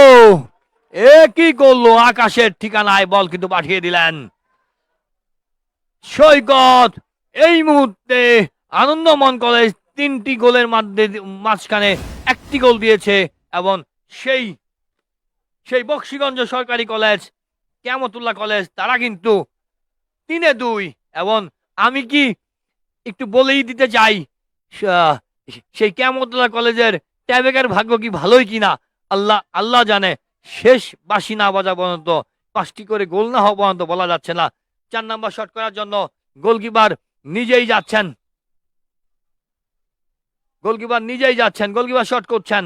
একই করলো। আকাশের ঠিকানায় বল কিন্তু পাঠিয়ে দিলেন সৈকত। এই মুহূর্তে আনন্দমোহন কলেজ 3টি গোলের মাঝখানে একটি গোল দিয়েছে এবং সেই সেই বক্সিগঞ্জ সরকারি কলেজ কিয়ামতুল্লাহ কলেজ তারা কিন্তু 3-2। এবং আমি কি একটু বলেই দিতে চাই, সেই কিয়ামতুল্লাহ কলেজের টাইব্রেকার ভাগ্য কি ভালোই কিনা আল্লাহ আল্লাহ জানে। শেষ বাঁশি না বাজা পর্যন্ত, 5টি করে গোল না হওয়া পর্যন্ত বলা যাচ্ছে না। 4 নম্বর শট করার জন্য গোলকিপার নিজেই যাচ্ছেন, গোলকিপার নিজেই যাচ্ছেন, গোলকিপার শট করছেন।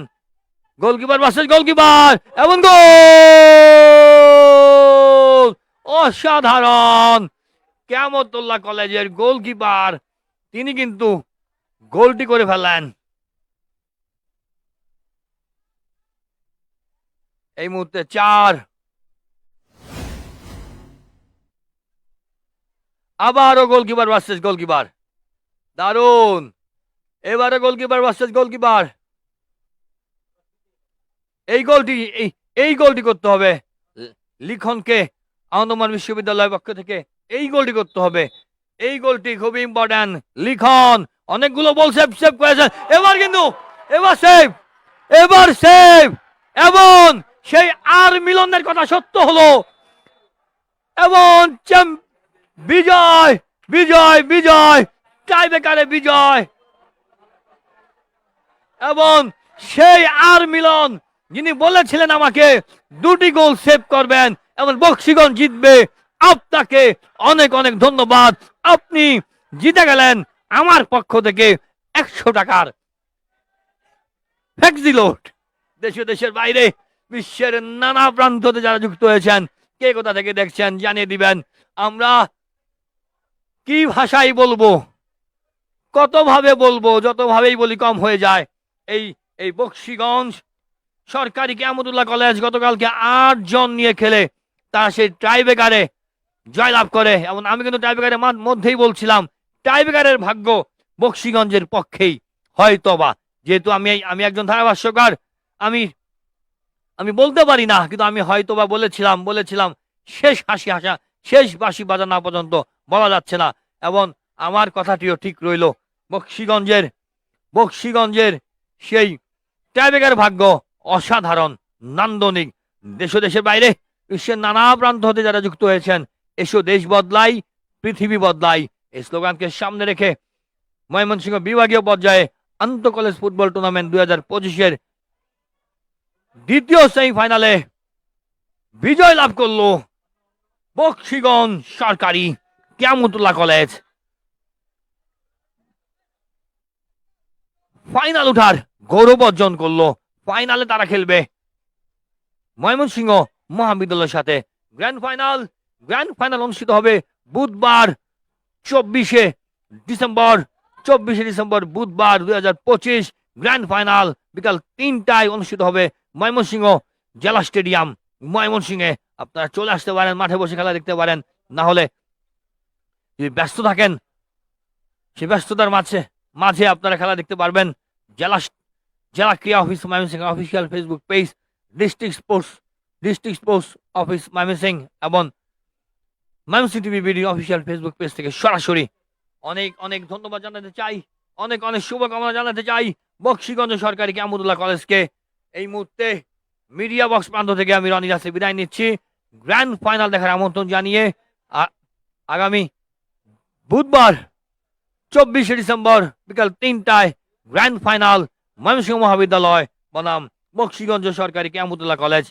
গোলকিপার ভার্সেস গোলকিপার এবং গোল। অসাধারণ। কিয়ামতুল্লাহ কলেজের গোলকিপার তিনি কিন্তু গোলটি করে ফেলেন। এই মুহূর্তে 4। আবারও গোলকিপার ভার্সেস গোলকিপার, দারুণ। এবারে গোলকিপার ভার্সেস গোলকিপার। এই গোলটি করতে হবে লিখনকে। আনন্দমোহন বিশ্ববিদ্যালয়ের পক্ষ থেকে এই গোলটি করতে হবে। এই গোলটি খুবই ইম্পর্টেন্ট। লিখন অনেকগুলো বল সেভ করেছেন। এবার সেভ এবং সেই আর মিলনের কথা সত্য হলো এবং বিজয় বিজয় বিজয় টাইব্রেকারে বিজয়। এবং সেই আর মিলন যিনি বলেছিলেন আমাকে 2টি গোল সেভ করবেন এবং বক্সিগঞ্জ জিতবে, আপনাকে অনেক অনেক ধন্যবাদ। আপনি জিতে গেলেন আমার পক্ষ থেকে 100 টাকার ফ্যাক্সি লোড। দেশের বাইরে বিশ্বের নানা প্রান্ততে যারা যুক্ত হয়েছেন, কে কোথা থেকে দেখছেন জানিয়ে দিবেন। আমরা কি ভাষায় বলবো, কতভাবে বলবো, যতভাবেই বলি কম হয়ে যায়। এই বক্সিগঞ্জ সরকারি কিয়ামতুল্লাহ কলেজ গতকালকে 8 জন নিয়ে খেলে তারা সেই টাইব্রেকারে জয়লাভ করে। এবং আমি কিন্তু টাইব্রেকারের মধ্যেই বলছিলাম টাইব্রেকারের ভাগ্য বক্সিগঞ্জের পক্ষেই হয়তোবা। যেহেতু আমি একজন ধারাভাষ্যকার, আমি বলতে পারি না, কিন্তু আমি হয়তোবা বলেছিলাম শেষ বাঁশি বাজা না পর্যন্ত বলা যাচ্ছে না। এবং আমার কথাটিও ঠিক রইল। বক্সিগঞ্জের সেই টাইব্রেকার ভাগ্য অসাধারণ নান্দনিক। দেশের বাইরে বিশ্বের নানা প্রান্ত হতে যারা যুক্ত হয়েছেন, এসো দেশ বদলাই পৃথিবী বদলাই এই স্লোগানকে সামনে রেখে ময়মনসিংহ বিভাগীয় পর্যায়ে আন্তঃ কলেজ ফুটবল টুর্নামেন্ট 2025-এর দ্বিতীয় সেমিফাইনালে বিজয় লাভ করলো বক্সিগঞ্জ সরকারি কিয়ামতুল্লাহ কলেজ। ফাইনাল ওঠার গৌরব অর্জন করলো। ফাইনালে তারা খেলবে ময়মনসিংহ মহাবিদ্যালয়ের সাথে। গ্র্যান্ড ফাইনাল অনুষ্ঠিত হবে বুধবার 24শে ডিসেম্বর বুধবার 2025। গ্র্যান্ড ফাইনাল বিকাল 3টায় অনুষ্ঠিত হবে ময়মনসিংহ জেলা স্টেডিয়াম ময়মনসিংহে। আপনারা চলে আসতে পারেন, মাঠে বসে খেলা দেখতে পারেন। না হলে যদি ব্যস্ত থাকেন, সেই ব্যস্ততার মাঝে আপনারা খেলা দেখতে পারবেন। জেলা ক্রীড়া office Mymensingh official Facebook page, district sports office Mymensingh এবং Mymensingh TV BD official Facebook page থেকে সরাসরি। অনেক অনেক ধন্যবাদ জানাতে চাই, অনেক অনেক শুভকামনা জানাতে চাই বকশীগঞ্জ সরকারি কিয়ামতুল্লাহ কলেজকে। এই মুহূর্তে মিডিয়া বক্স প্রান্ত থেকে আমি রনি রাসে বিদায় নিচ্ছি, গ্র্যান্ড ফাইনাল দেখার আমন্ত্রণ জানিয়ে। আগামী বুধবার 24শে ডিসেম্বর বিকাল 3টায় গ্র্যান্ড ফাইনাল ময়মনসিংহ মহাবিদ্যালয় বনাম বকশীগঞ্জ সরকারি কিয়ামতুল্লাহ কলেজ।